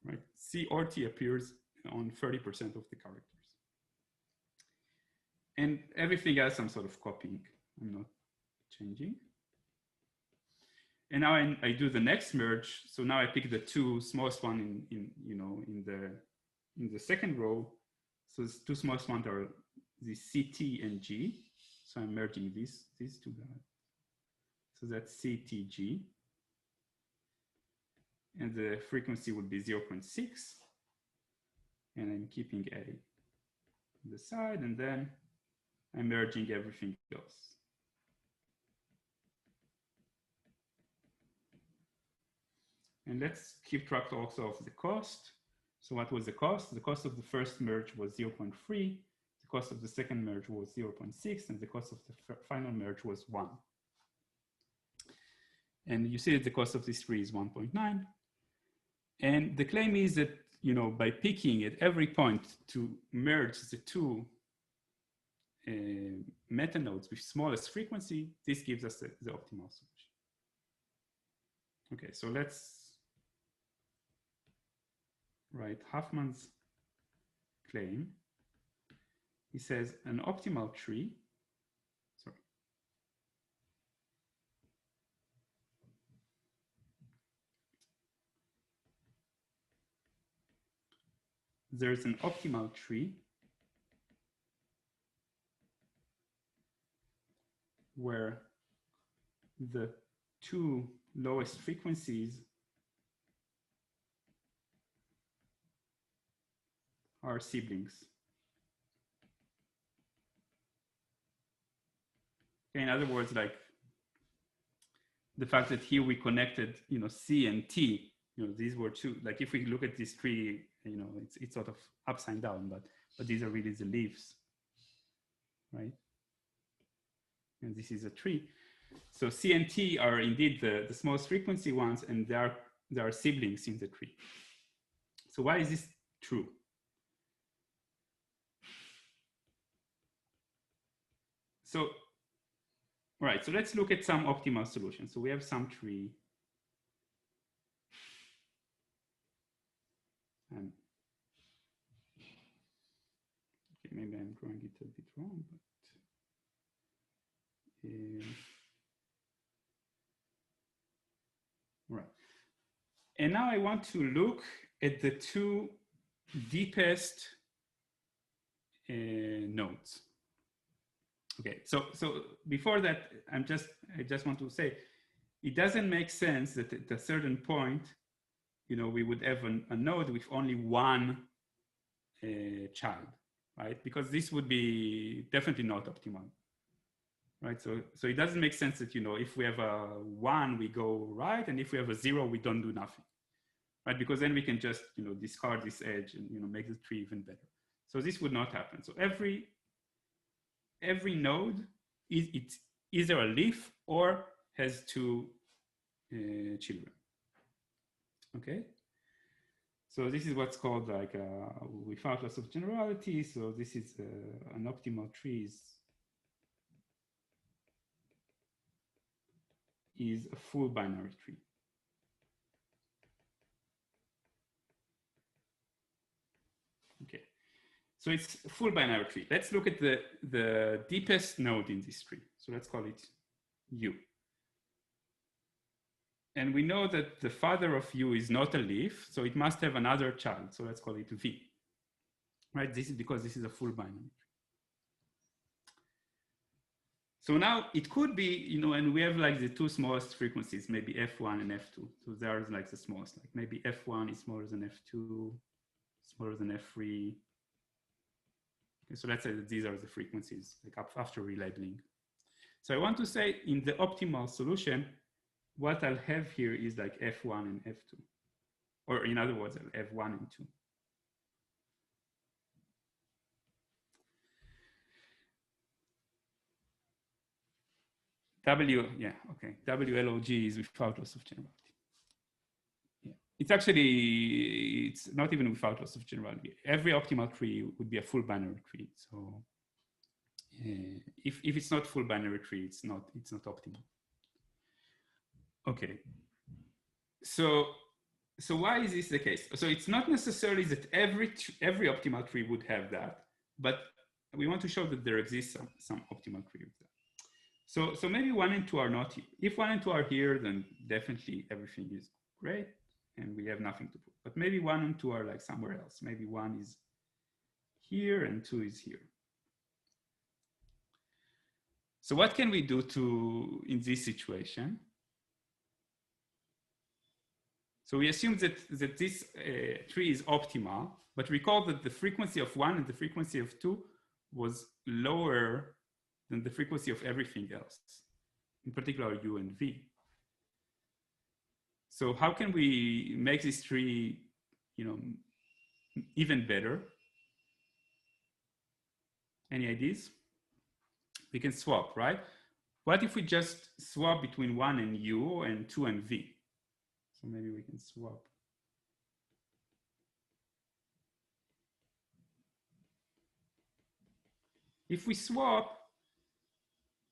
Right? C or T appears on 30% of the characters. And everything else I'm sort of copying, I'm not changing. And now I do the next merge. So now I pick the two smallest one in the second row. So the two smallest ones are the CT and G. So I'm merging these two guys. So that's CTG. And the frequency would be 0.6. And I'm keeping A on the side, and then I'm merging everything else. And let's keep track also of the cost. So what was the cost? The cost of the first merge was 0.3. The cost of the second merge was 0.6. And the cost of the final merge was 1. And you see that the cost of this tree is 1.9. And the claim is that, by picking at every point to merge the two meta nodes with smallest frequency, this gives us the optimal solution. Okay, so let's write Huffman's claim. He says an optimal tree, sorry, there's an optimal tree where the two lowest frequencies are siblings. Okay, in other words, like the fact that here we connected, C and T, these were two, like if we look at this tree, it's sort of upside down, but these are really the leaves, right? And this is a tree. So C and T are indeed the smallest frequency ones, and there are siblings in the tree. So why is this true? So, right, so let's look at some optimal solutions. So we have some tree. Okay, maybe I'm drawing it a bit wrong, but right. And now I want to look at the two deepest nodes. Okay, so before that, I just want to say, it doesn't make sense that at a certain point, we would have a node with only one child, right? Because this would be definitely not optimal, right? So it doesn't make sense that, if we have a 1, we go right, and if we have a 0, we don't do nothing, right? Because then we can just, discard this edge and, make the tree even better. So this would not happen. So every node it's either a leaf or has two children. Okay. So this is what's called like without loss of generality. So this is an optimal tree is a full binary tree. Okay. So it's a full binary tree. Let's look at the deepest node in this tree. So let's call it U. And we know that the father of U is not a leaf, so it must have another child. So let's call it V. Right? This is because this is a full binary tree. So now it could be, and we have like the two smallest frequencies, maybe F1 and F2. So they are like the smallest, like maybe F1 is smaller than F2, smaller than F3. Okay, so let's say that these are the frequencies like after relabeling. So I want to say in the optimal solution, what I'll have here is like F1 and F2, or in other words, I'll have 1 and 2. WLOG is without loss of generality. Yeah. It's not even without loss of generality. Every optimal tree would be a full binary tree. So if it's not full binary tree, it's not optimal. Okay. So why is this the case? So it's not necessarily that every optimal tree would have that, but we want to show that there exists some optimal tree with that. So maybe 1 and 2 are not here. If 1 and 2 are here, then definitely everything is great and we have nothing to prove. But maybe 1 and 2 are like somewhere else. Maybe 1 is here and 2 is here. So what can we do in this situation? So we assume that this tree is optimal, but recall that the frequency of 1 and the frequency of 2 was lower than the frequency of everything else, in particular U and V. So how can we make this tree, even better? Any ideas? We can swap, right? What if we just swap between 1 and U and 2 and V? So maybe we can swap. If we swap,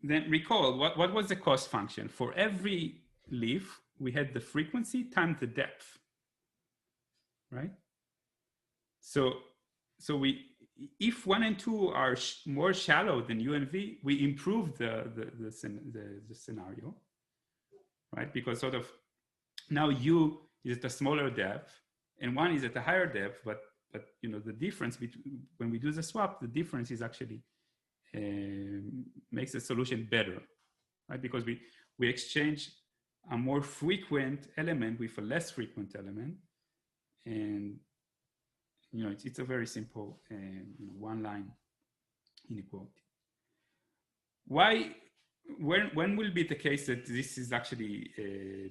then recall what was the cost function for every leaf? we had the frequency times the depth, right? So if 1 and 2 are more shallow than U and V, we improve the scenario, right? Because sort of now U is at a smaller depth and 1 is at a higher depth, but the difference between when we do the swap, the difference is actually makes the solution better, right? Because we exchange a more frequent element with a less frequent element, and it's a very simple one-line inequality. When will be the case that this is actually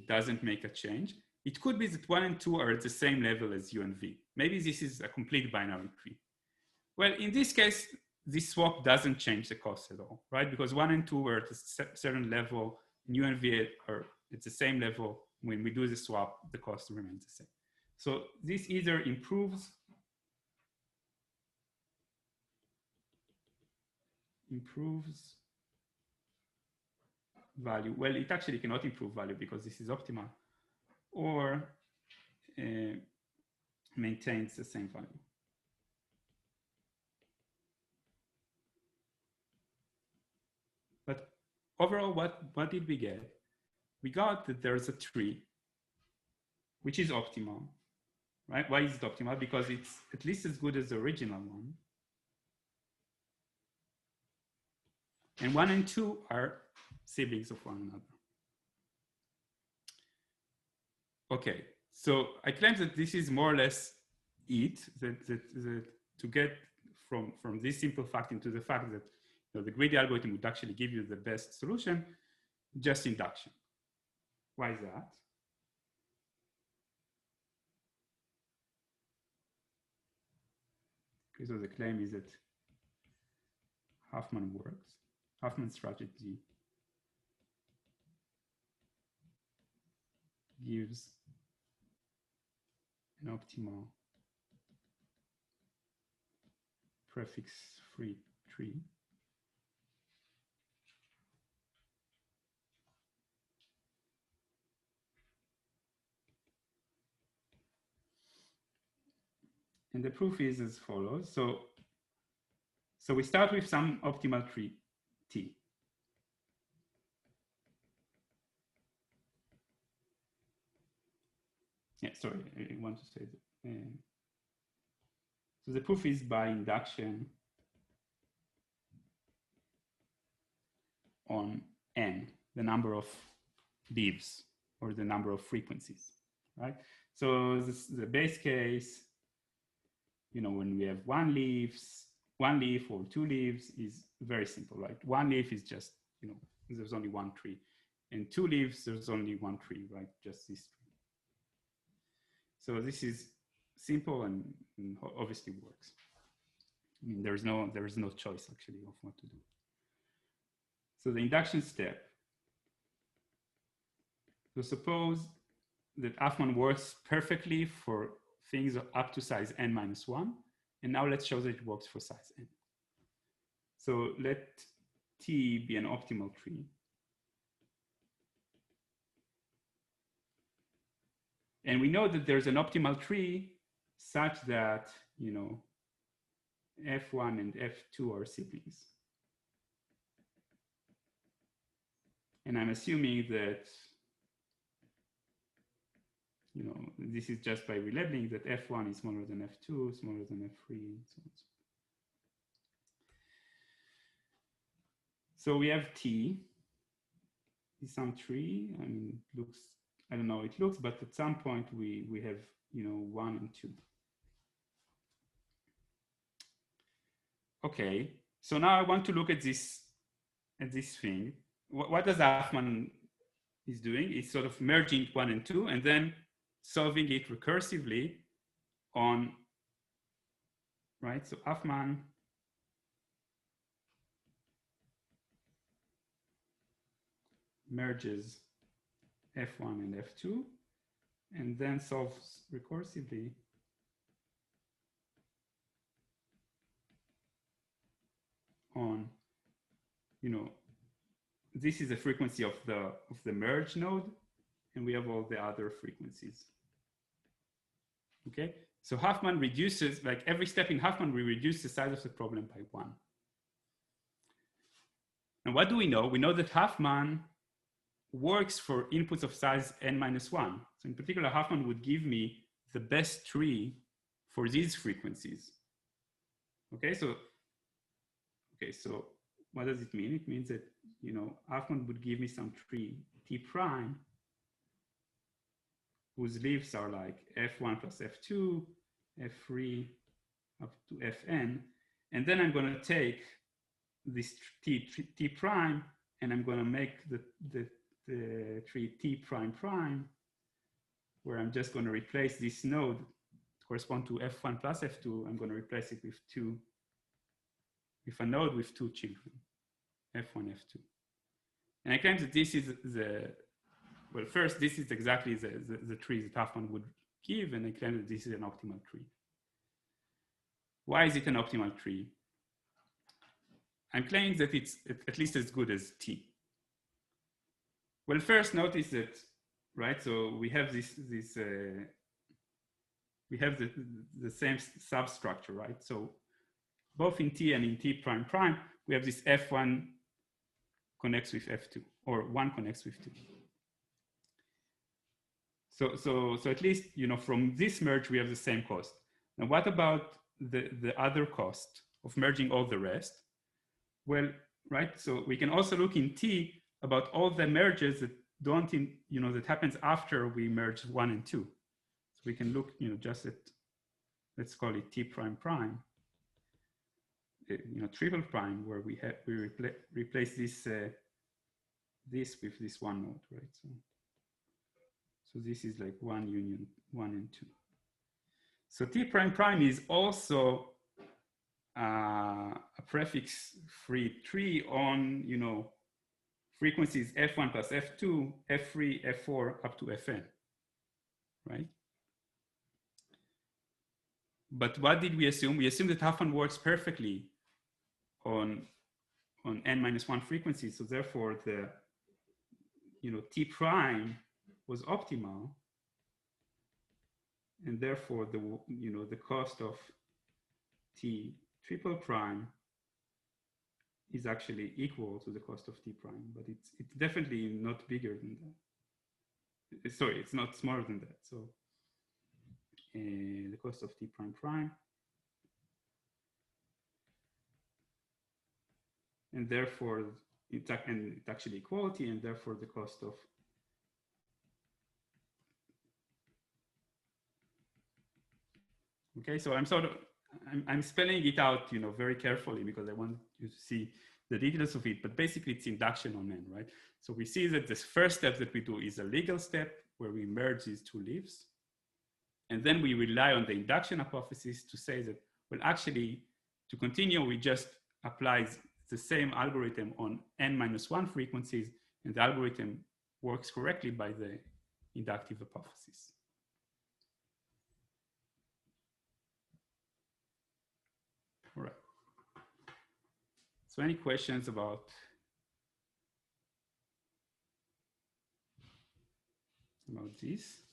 doesn't make a change? It could be that 1 and 2 are at the same level as U and V. Maybe this is a complete binary tree. Well, in this case, this swap doesn't change the cost at all, right? Because 1 and 2 are at a certain level, and U and V are at the same level. When we do the swap, the cost remains the same. So this either improves value. Well, it actually cannot improve value because this is optimal, or maintains the same value. But overall, what did we get? We got that there's a tree, which is optimal, right? Why is it optimal? Because it's at least as good as the original one. And 1 and 2 are siblings of one another. Okay, so I claim that this is more or less it, that to get from this simple fact into the fact that the greedy algorithm would actually give you the best solution, just induction. Why is that? Okay, so the claim is that Huffman works. Huffman's strategy gives an optimal prefix-free tree. And the proof is as follows. So we start with some optimal tree T. Yeah, sorry, I want to say that. So the proof is by induction on n, the number of leaves or the number of frequencies, right? So the base case, when we have one leaf or 2 leaves is very simple, right? 1 leaf is just, there's only 1 tree, and 2 leaves, there's only 1 tree, right? Just this tree. So this is simple and obviously works. I mean, there is no choice actually of what to do. So the induction step. So suppose that Huffman works perfectly for things up to size n-1, and now let's show that it works for size n. So let T be an optimal tree. And we know that there's an optimal tree such that, F1 and F2 are siblings. And I'm assuming that, this is just by relabeling that F1 is smaller than F2, smaller than F3, and so on. So we have T, is some tree. I mean, looks, I don't know how it looks, but at some point we have, 1 and 2. Okay, so now I want to look at this thing. What does Huffman is doing? It's sort of merging 1 and 2 and then solving it recursively on, right? So Huffman merges F1 and F2 and then solves recursively on, this is the frequency of the merge node, and we have all the other frequencies. Okay, so Huffman reduces, like every step in Huffman, we reduce the size of the problem by 1. And what do we know? We know that Huffman works for inputs of size n-1. So in particular, Huffman would give me the best tree for these frequencies. Okay, so what does it mean? It means that, Huffman would give me some tree T prime whose leaves are like F1 plus F2, F3 up to Fn. And then I'm going to take this T prime and I'm going to make the tree T prime prime, where I'm just going to replace this node to correspond to F1 plus F2. I'm going to replace it with a node with 2 children, F1, F2. And I claim that this is well, first, this is exactly the tree that Huffman would give, and I claim that this is an optimal tree. Why is it an optimal tree? I'm claiming that it's at least as good as T. Well, first notice that, right? So we have we have the same substructure, right? So both in T and in T prime prime, we have this F1 connects with F2, or 1 connects with 2. So at least, from this merge, we have the same cost. Now, what about the other cost of merging all the rest? Well, right, so we can also look in T about all the merges that that happens after we merge 1 and 2. So we can look, just at, let's call it T prime prime, triple prime, where we replace this with this one node, right? So this is like 1 union 1 and 2. So T prime prime is also a prefix-free tree on, frequencies F1 plus F2, F3, F4 up to Fn, right? But what did we assume? We assumed that Huffman works perfectly on n-1 frequencies. So therefore, the T prime was optimal, and therefore the cost of T triple prime is actually equal to the cost of T prime, but it's definitely not bigger than that. Sorry, it's not smaller than that. So the cost of T prime prime, and therefore it's actually equality, and therefore the cost of so I'm spelling it out, very carefully, because I want you to see the details of it, but basically it's induction on N, right? So we see that this first step that we do is a legal step where we merge these 2 leaves. And then we rely on the induction hypothesis to say that, well, actually, to continue, we just apply the same algorithm on n-1 frequencies, and the algorithm works correctly by the inductive hypothesis. All right. So any questions about this?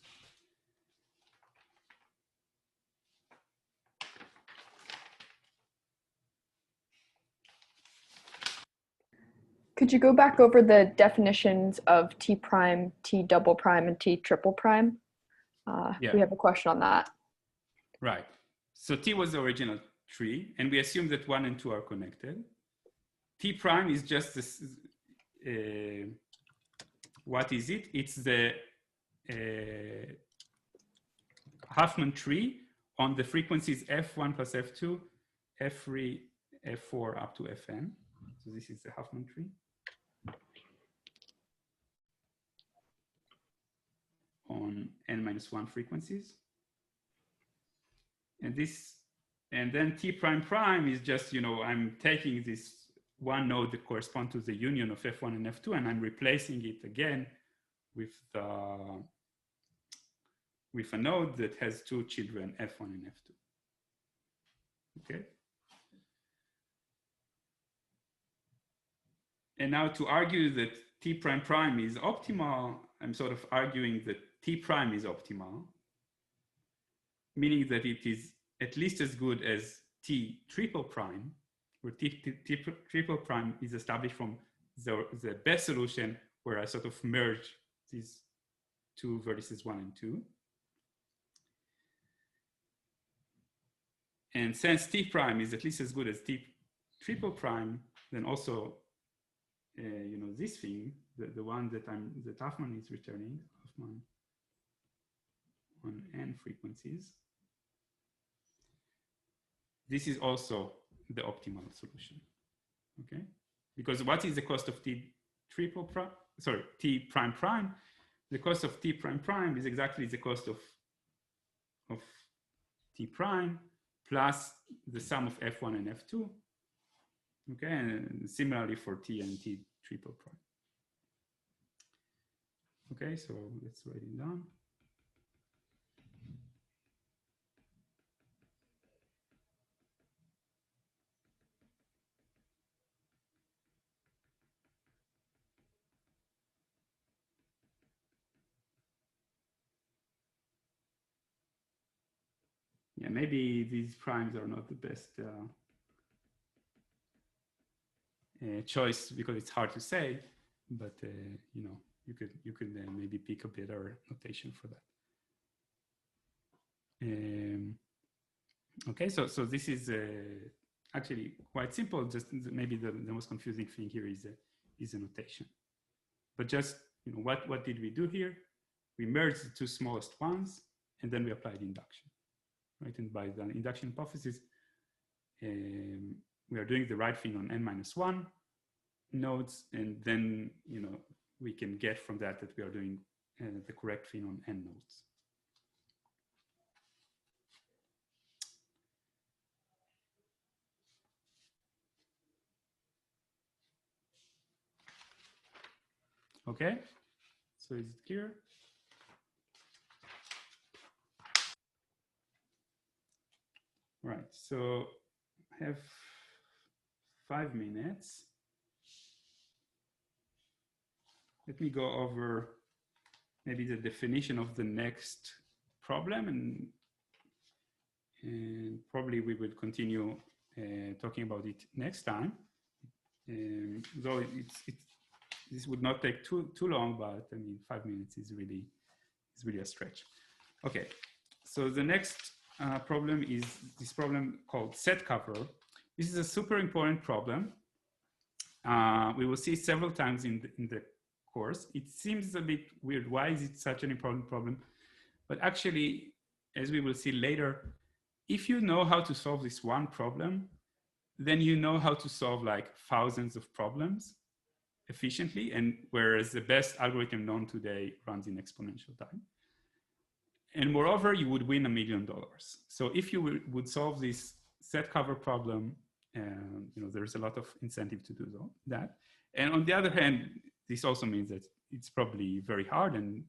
Could you go back over the definitions of T prime, T double prime, and T triple prime? Yeah. We have a question on that. Right. So T was the original tree, and we assume that 1 and 2 are connected. T prime is just this, what is it? It's the Huffman tree on the frequencies F1 plus F2, F3, F4 up to Fn. So this is the Huffman tree. On n-1 frequencies. And then T prime prime is just, I'm taking this one node that corresponds to the union of F1 and F2, and I'm replacing it again with a node that has 2 children, F1 and F2. Okay. And now to argue that T prime prime is optimal, I'm sort of arguing that T prime is optimal, meaning that it is at least as good as T triple prime, where T triple prime is established from the best solution, where I sort of merge these two vertices 1 and 2. And since T prime is at least as good as T triple prime, then also, this thing, the one that Huffman is returning, Huffman on n frequencies, this is also the optimal solution, okay? Because what is the cost of T triple prime? Sorry, T prime prime. The cost of T prime prime is exactly the cost of T prime plus the sum of F1 and F2. Okay, and similarly for T and T triple prime. Okay, so let's write it down. Yeah, maybe these primes are not the best choice because it's hard to say, but you could maybe pick a better notation for that. Okay, so this is actually quite simple. Just maybe the most confusing thing here is a notation. But just what did we do here? We merged the two smallest ones, and then we applied induction, right? And by the induction hypothesis, we are doing the right thing on n-1 nodes, and then we can get from that we are doing the correct thing on n nodes. Okay, so is it clear? Right, so I have 5 minutes. Let me go over maybe the definition of the next problem, and probably we will continue talking about it next time. Though this would not take too long, but I mean 5 minutes is really a stretch. Okay, so the next problem is this problem called set cover. This is a super important problem. We will see several times in the course. It seems a bit weird. Why is it such an important problem? But actually, as we will see later, if you know how to solve this one problem, then you know how to solve like thousands of problems efficiently, and whereas the best algorithm known today runs in exponential time. And moreover, you would win $1 million. So if you would solve this set cover problem, there's a lot of incentive to do that. And on the other hand, this also means that it's probably very hard, and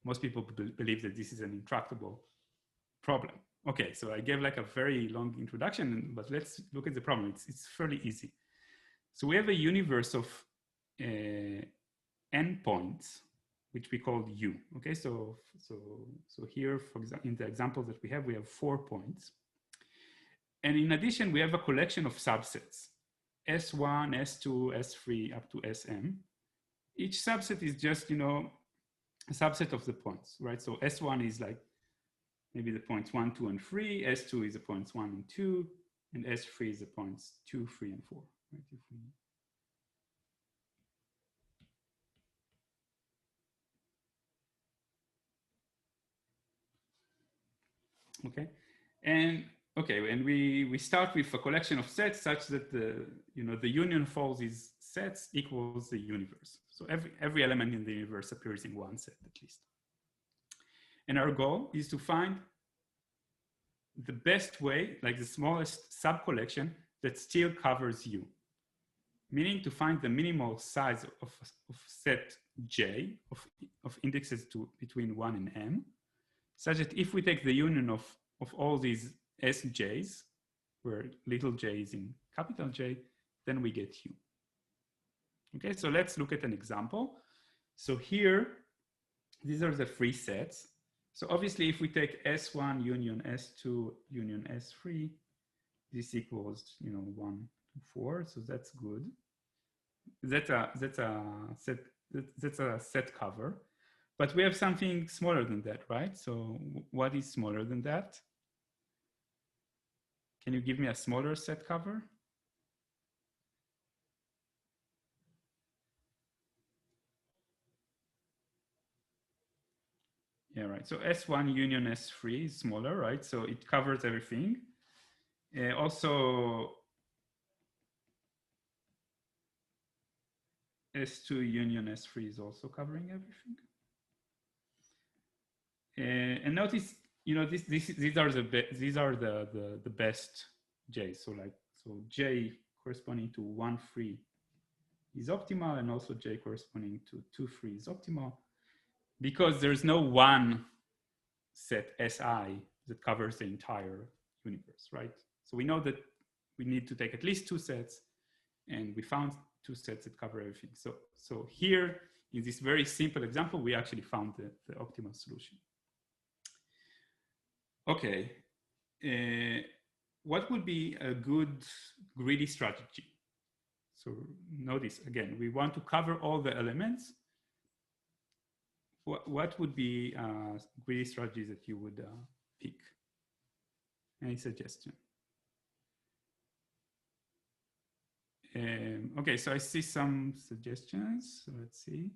most people believe that this is an intractable problem. Okay, so I gave like a very long introduction, but let's look at the problem. It's fairly easy. So we have a universe of n points, which we call U. Okay, so here, for example, in the example that we have 4 points. And in addition, we have a collection of subsets, S1, S2, S3, up to Sm. Each subset is just, a subset of the points, right? So S1 is like maybe the points 1, 2, and 3. S2 is the points 1 and 2. And S3 is the points 2, 3, and 4. Right? Okay, and we start with a collection of sets such that the union of all these sets equals the universe. So every element in the universe appears in one set at least. And our goal is to find the best way, like the smallest sub-collection that still covers U. Meaning to find the minimal size of set J of indexes between 1 and m, such that if we take the union of all these Sj's, where little j is in capital J, then we get U. Okay, so let's look at an example. So here, these are the three sets. So obviously, if we take S1 union S2 union S3, this equals 1 to 4. So that's good. That's a set cover. But we have something smaller than that, right? So what is smaller than that? Can you give me a smaller set cover? Yeah, right. So S1 union S3 is smaller, right? So it covers everything. Also, S2 union S3 is also covering everything. And notice, these are the best J's. So J corresponding to 1, 3 is optimal, and also J corresponding to 2, 3 is optimal, because there's no one set Si that covers the entire universe, right? So we know that we need to take at least 2 sets, and we found 2 sets that cover everything. So here, in this very simple example, we actually found the optimal solution. Okay, what would be a good greedy strategy? So notice, again, we want to cover all the elements. What would be greedy strategies that you would pick? Any suggestion? Okay, so I see some suggestions. So let's see.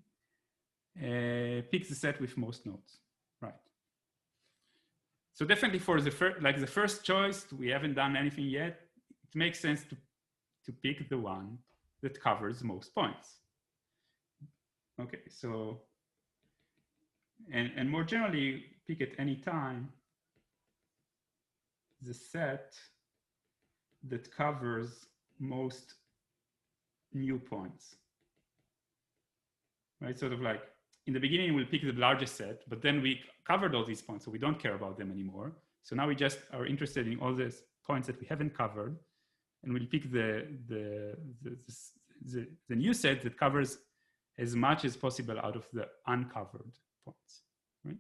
Pick the set with most nodes, right? So definitely for the first choice, we haven't done anything yet. It makes sense to pick the one that covers most points. Okay, so and more generally, pick at any time the set that covers most new points, right? Sort of like in the beginning, we'll pick the largest set, but then we covered all these points, so we don't care about them anymore. So now we just are interested in all these points that we haven't covered, and we'll pick the new set that covers as much as possible out of the uncovered points, right?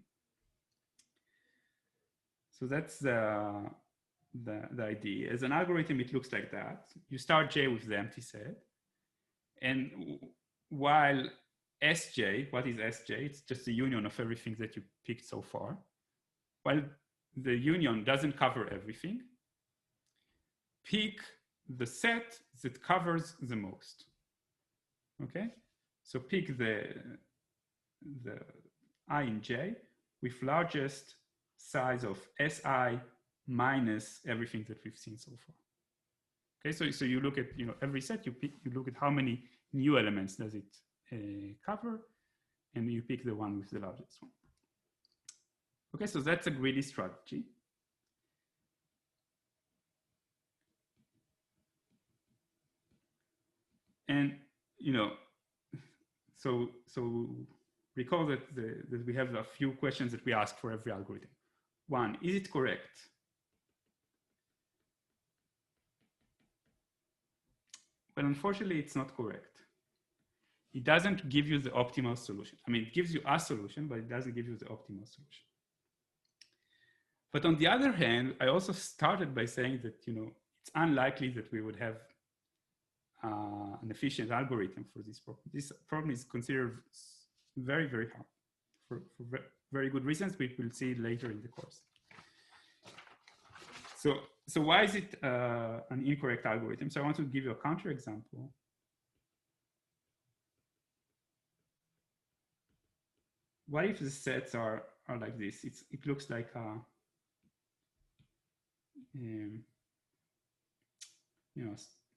So that's the idea. As an algorithm, it looks like that. You start J with the empty set, and while Sj, what is Sj? It's just the union of everything that you picked so far. While the union doesn't cover everything, pick the set that covers the most. Okay, so pick the I in J with largest size of Si minus everything that we've seen so far. Okay, so you look at every set, you look at how many new elements does it cover, and you pick the one with the largest one. Okay, so that's a greedy strategy. And so recall that we have a few questions that we ask for every algorithm. One, is it correct? Well, unfortunately, it's not correct. It doesn't give you the optimal solution. I mean, it gives you a solution, but it doesn't give you the optimal solution. But on the other hand, I also started by saying that it's unlikely that we would have an efficient algorithm for this problem. This problem is considered very, very hard for very good reasons. We will see later in the course. So why is it an incorrect algorithm? So I want to give you a counterexample. What if the sets are like this? It looks like a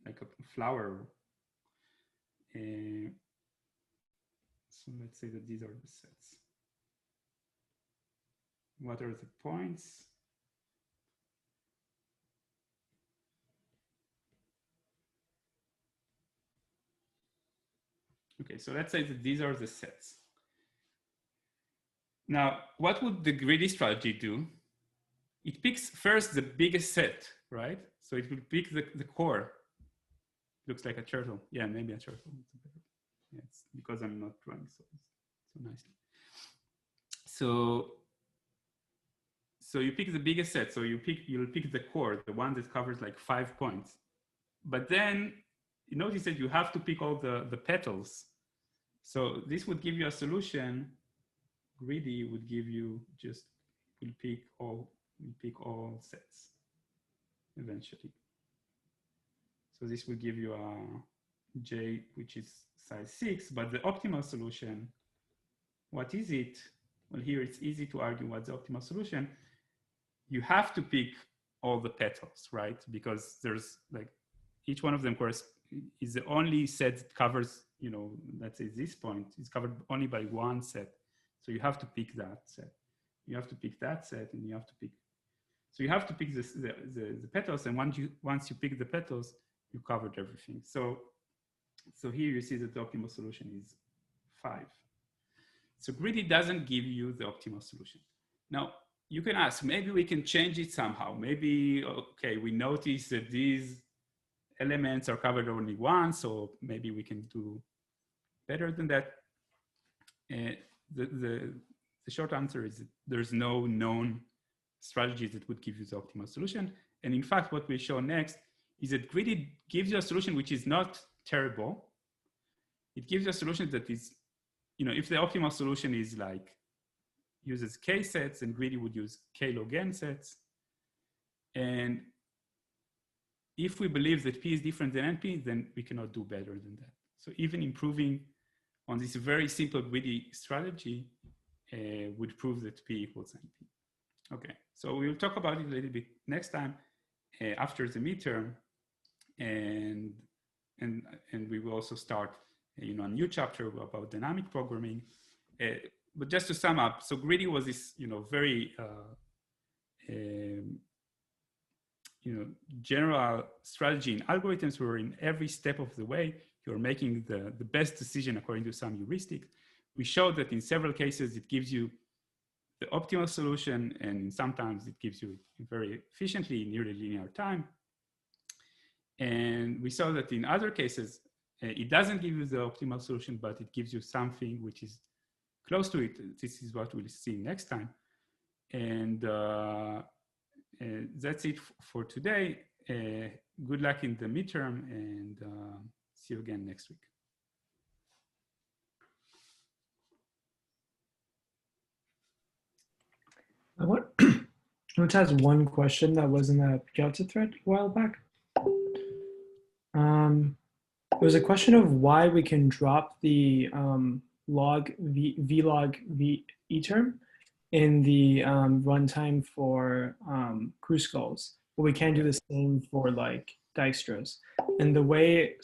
like a flower. So let's say that these are the sets. What are the points? Okay, so let's say that these are the sets. Now, what would the greedy strategy do? It picks first the biggest set, right? So it will pick the core. Looks like a turtle. Yeah, maybe a turtle. Yeah, it's because I'm not drawing so nicely. So you pick the biggest set. So you'll pick the core, the one that covers like 5 points. But then you notice that you have to pick all the petals. So this would give you a solution. Greedy would give you just will pick all sets eventually. So this will give you a J, which is size 6, but the optimal solution, what is it? Well, here it's easy to argue what's the optimal solution. You have to pick all the petals, right? Because there's like, each one of them is the only set that covers, let's say this point is covered only by one set. So you have to pick that set. You have to pick that set, and you have to pick. So you have to pick the petals, and once you pick the petals, you covered everything. So here you see that the optimal solution is 5. So greedy doesn't give you the optimal solution. Now, you can ask, maybe we can change it somehow. Maybe, okay, we notice that these elements are covered only once, so maybe we can do better than that. The short answer is that there's no known strategy that would give you the optimal solution. And in fact, what we show next is that greedy gives you a solution which is not terrible. It gives you a solution that is, if the optimal solution is like uses k sets, and greedy would use k log n sets. And if we believe that P is different than NP, then we cannot do better than that. So even improving on this very simple greedy strategy would prove that P equals NP. Okay, so we'll talk about it a little bit next time after the midterm, and we will also start a new chapter about dynamic programming. But just to sum up, so greedy was this very general strategy in algorithms where in every step of the way you're making the best decision according to some heuristic. We showed that in several cases it gives you the optimal solution, and sometimes it gives you very efficiently in nearly linear time. And we saw that in other cases it doesn't give you the optimal solution, but it gives you something which is close to it. This is what we'll see next time. And that's it for today. Good luck in the midterm, and see you again next week. I want to ask one question that was in the Piazza thread a while back. It was a question of why we can drop the log vlog v term in the runtime for Kruskalls, but we can't do the same for like Dijkstra's. And the way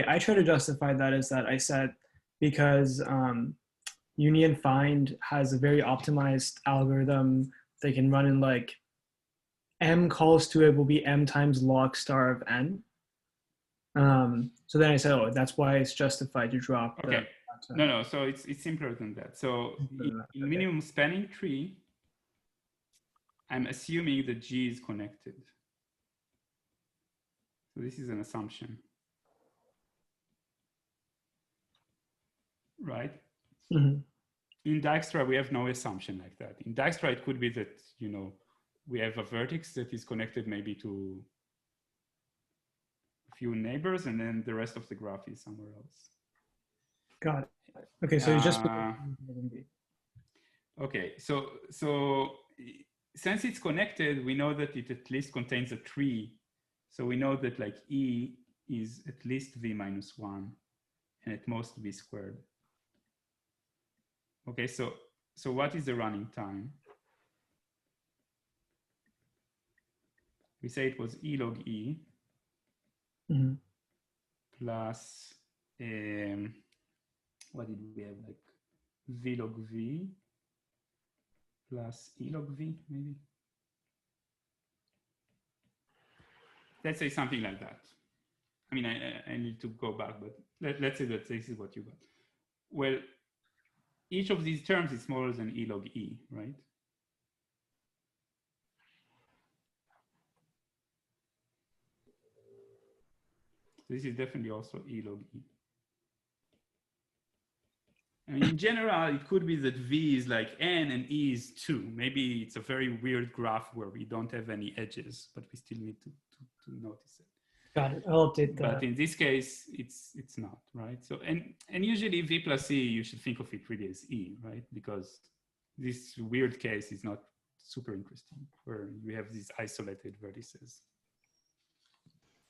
I try to justify that is that I said because union find has a very optimized algorithm, they can run in like m calls to it will be m times log star of n. So then I said, oh, that's why it's justified to drop. Okay. No. So it's simpler than that. So in minimum spanning tree, I'm assuming that G is connected. So this is an assumption, right? Mm-hmm. In Dijkstra, we have no assumption like that. In Dijkstra, it could be that we have a vertex that is connected maybe to a few neighbors, and then the rest of the graph is somewhere else. Got it. Okay, so you just okay. So since it's connected, we know that it at least contains a tree. So we know that like E is at least V minus 1 and at most V squared. Okay, so what is the running time? We say it was E log E plus, what did we have, like V log V plus E log V, maybe? Let's say something like that. I mean, I need to go back, but let's say that this is what you got. Well, each of these terms is smaller than E log E, right? This is definitely also E log E. I mean, in general, it could be that V is like N and E is 2. Maybe it's a very weird graph where we don't have any edges, but we still need to notice it. Got it. I'll update that. But in this case, it's not, right? So, and usually V plus E, you should think of it really as E, right? Because this weird case is not super interesting, where you have these isolated vertices.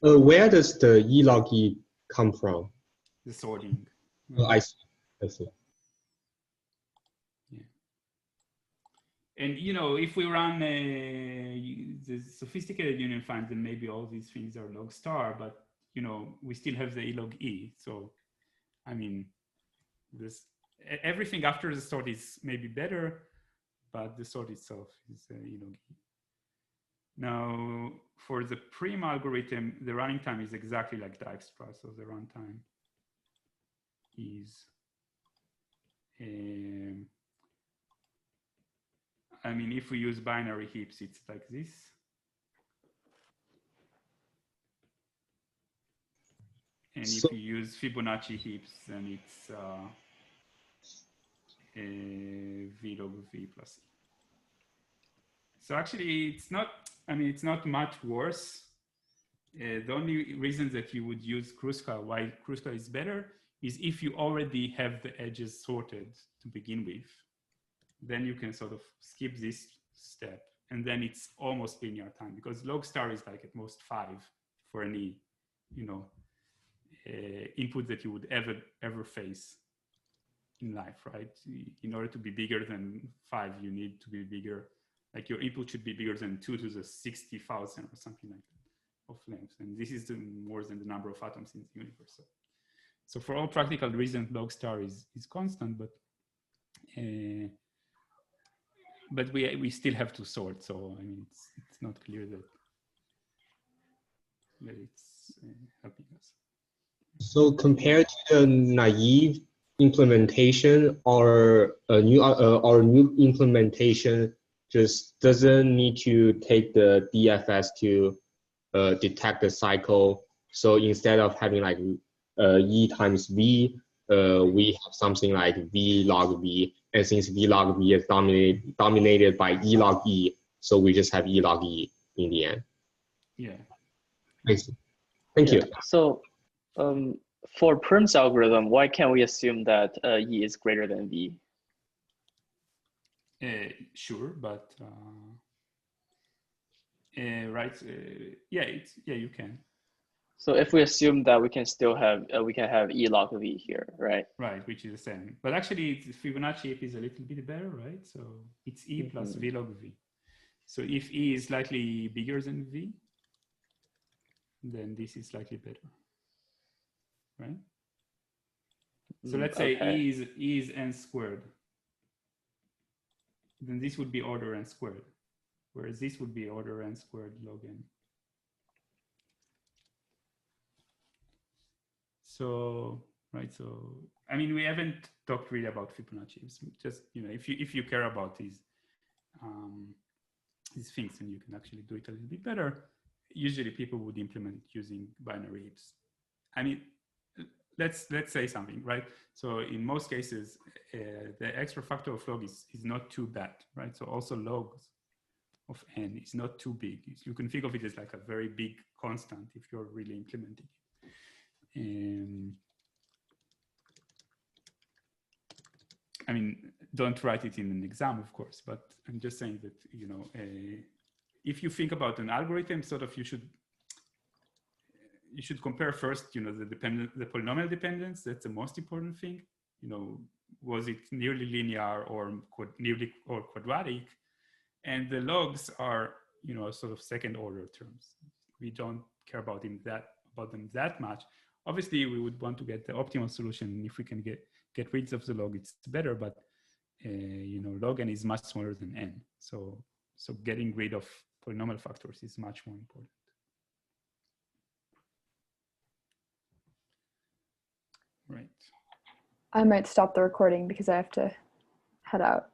Where does the E log E come from? The sorting. I see. Yeah. And if we run the sophisticated union find, then maybe all these things are log star, but we still have the E log E. So, I mean, everything after the sort is maybe better, but the sort itself is E log E. Now, for the prim algorithm, the running time is exactly like Dijkstra. So the runtime is, I mean, if we use binary heaps, it's like this. And if you use Fibonacci heaps, then it's V log V plus E. So actually, it's not much worse. The only reason that you would use Kruskal, why Kruskal is better, is if you already have the edges sorted to begin with, then you can sort of skip this step, and then it's almost linear time, because log star is like at most 5 for any, input that you would ever face in life, right? In order to be bigger than 5, you need to be bigger. Like your input should be bigger than 2 to the 60,000 or something like that of length. And this is more than the number of atoms in the universe. So for all practical reasons, log star is constant, but we still have to sort. So I mean, it's not clear that it's helping us. So compared to the naive implementation, our new implementation just doesn't need to take the DFS to detect the cycle. So instead of having like E times V, we have something like V log V. And since V log V is dominated by E log E, so we just have E log E in the end. Yeah. I see. Thank you. So for Prim's algorithm, why can't we assume that E is greater than V? Sure, but right? Yeah, you can. So if we assume that we can still have E log V here, right? Right, which is the same. But actually, Fibonacci is a little bit better, right? So it's E plus V log V. So if E is slightly bigger than V, then this is slightly better, right? So let's say E is N squared. Then this would be order N squared, whereas this would be order N squared log N. So, right, so, I mean, we haven't talked really about Fibonacci. It's just, if you care about these things, and you can actually do it a little bit better, usually people would implement it using binary heaps. I mean, let's say something, right? So in most cases, the extra factor of log is not too bad, right? So also logs of N is not too big. You can think of it as like a very big constant if you're really implementing it. I mean, don't write it in an exam, of course, but I'm just saying that, if you think about an algorithm, sort of you should compare first, the polynomial dependence. That's the most important thing. Was it nearly linear or nearly or quadratic? And the logs are, sort of second order terms. We don't care about them that much. Obviously, we would want to get the optimal solution. If we can get rid of the log, it's better. But log n is much smaller than n. So getting rid of polynomial factors is much more important. Right. I might stop the recording because I have to head out.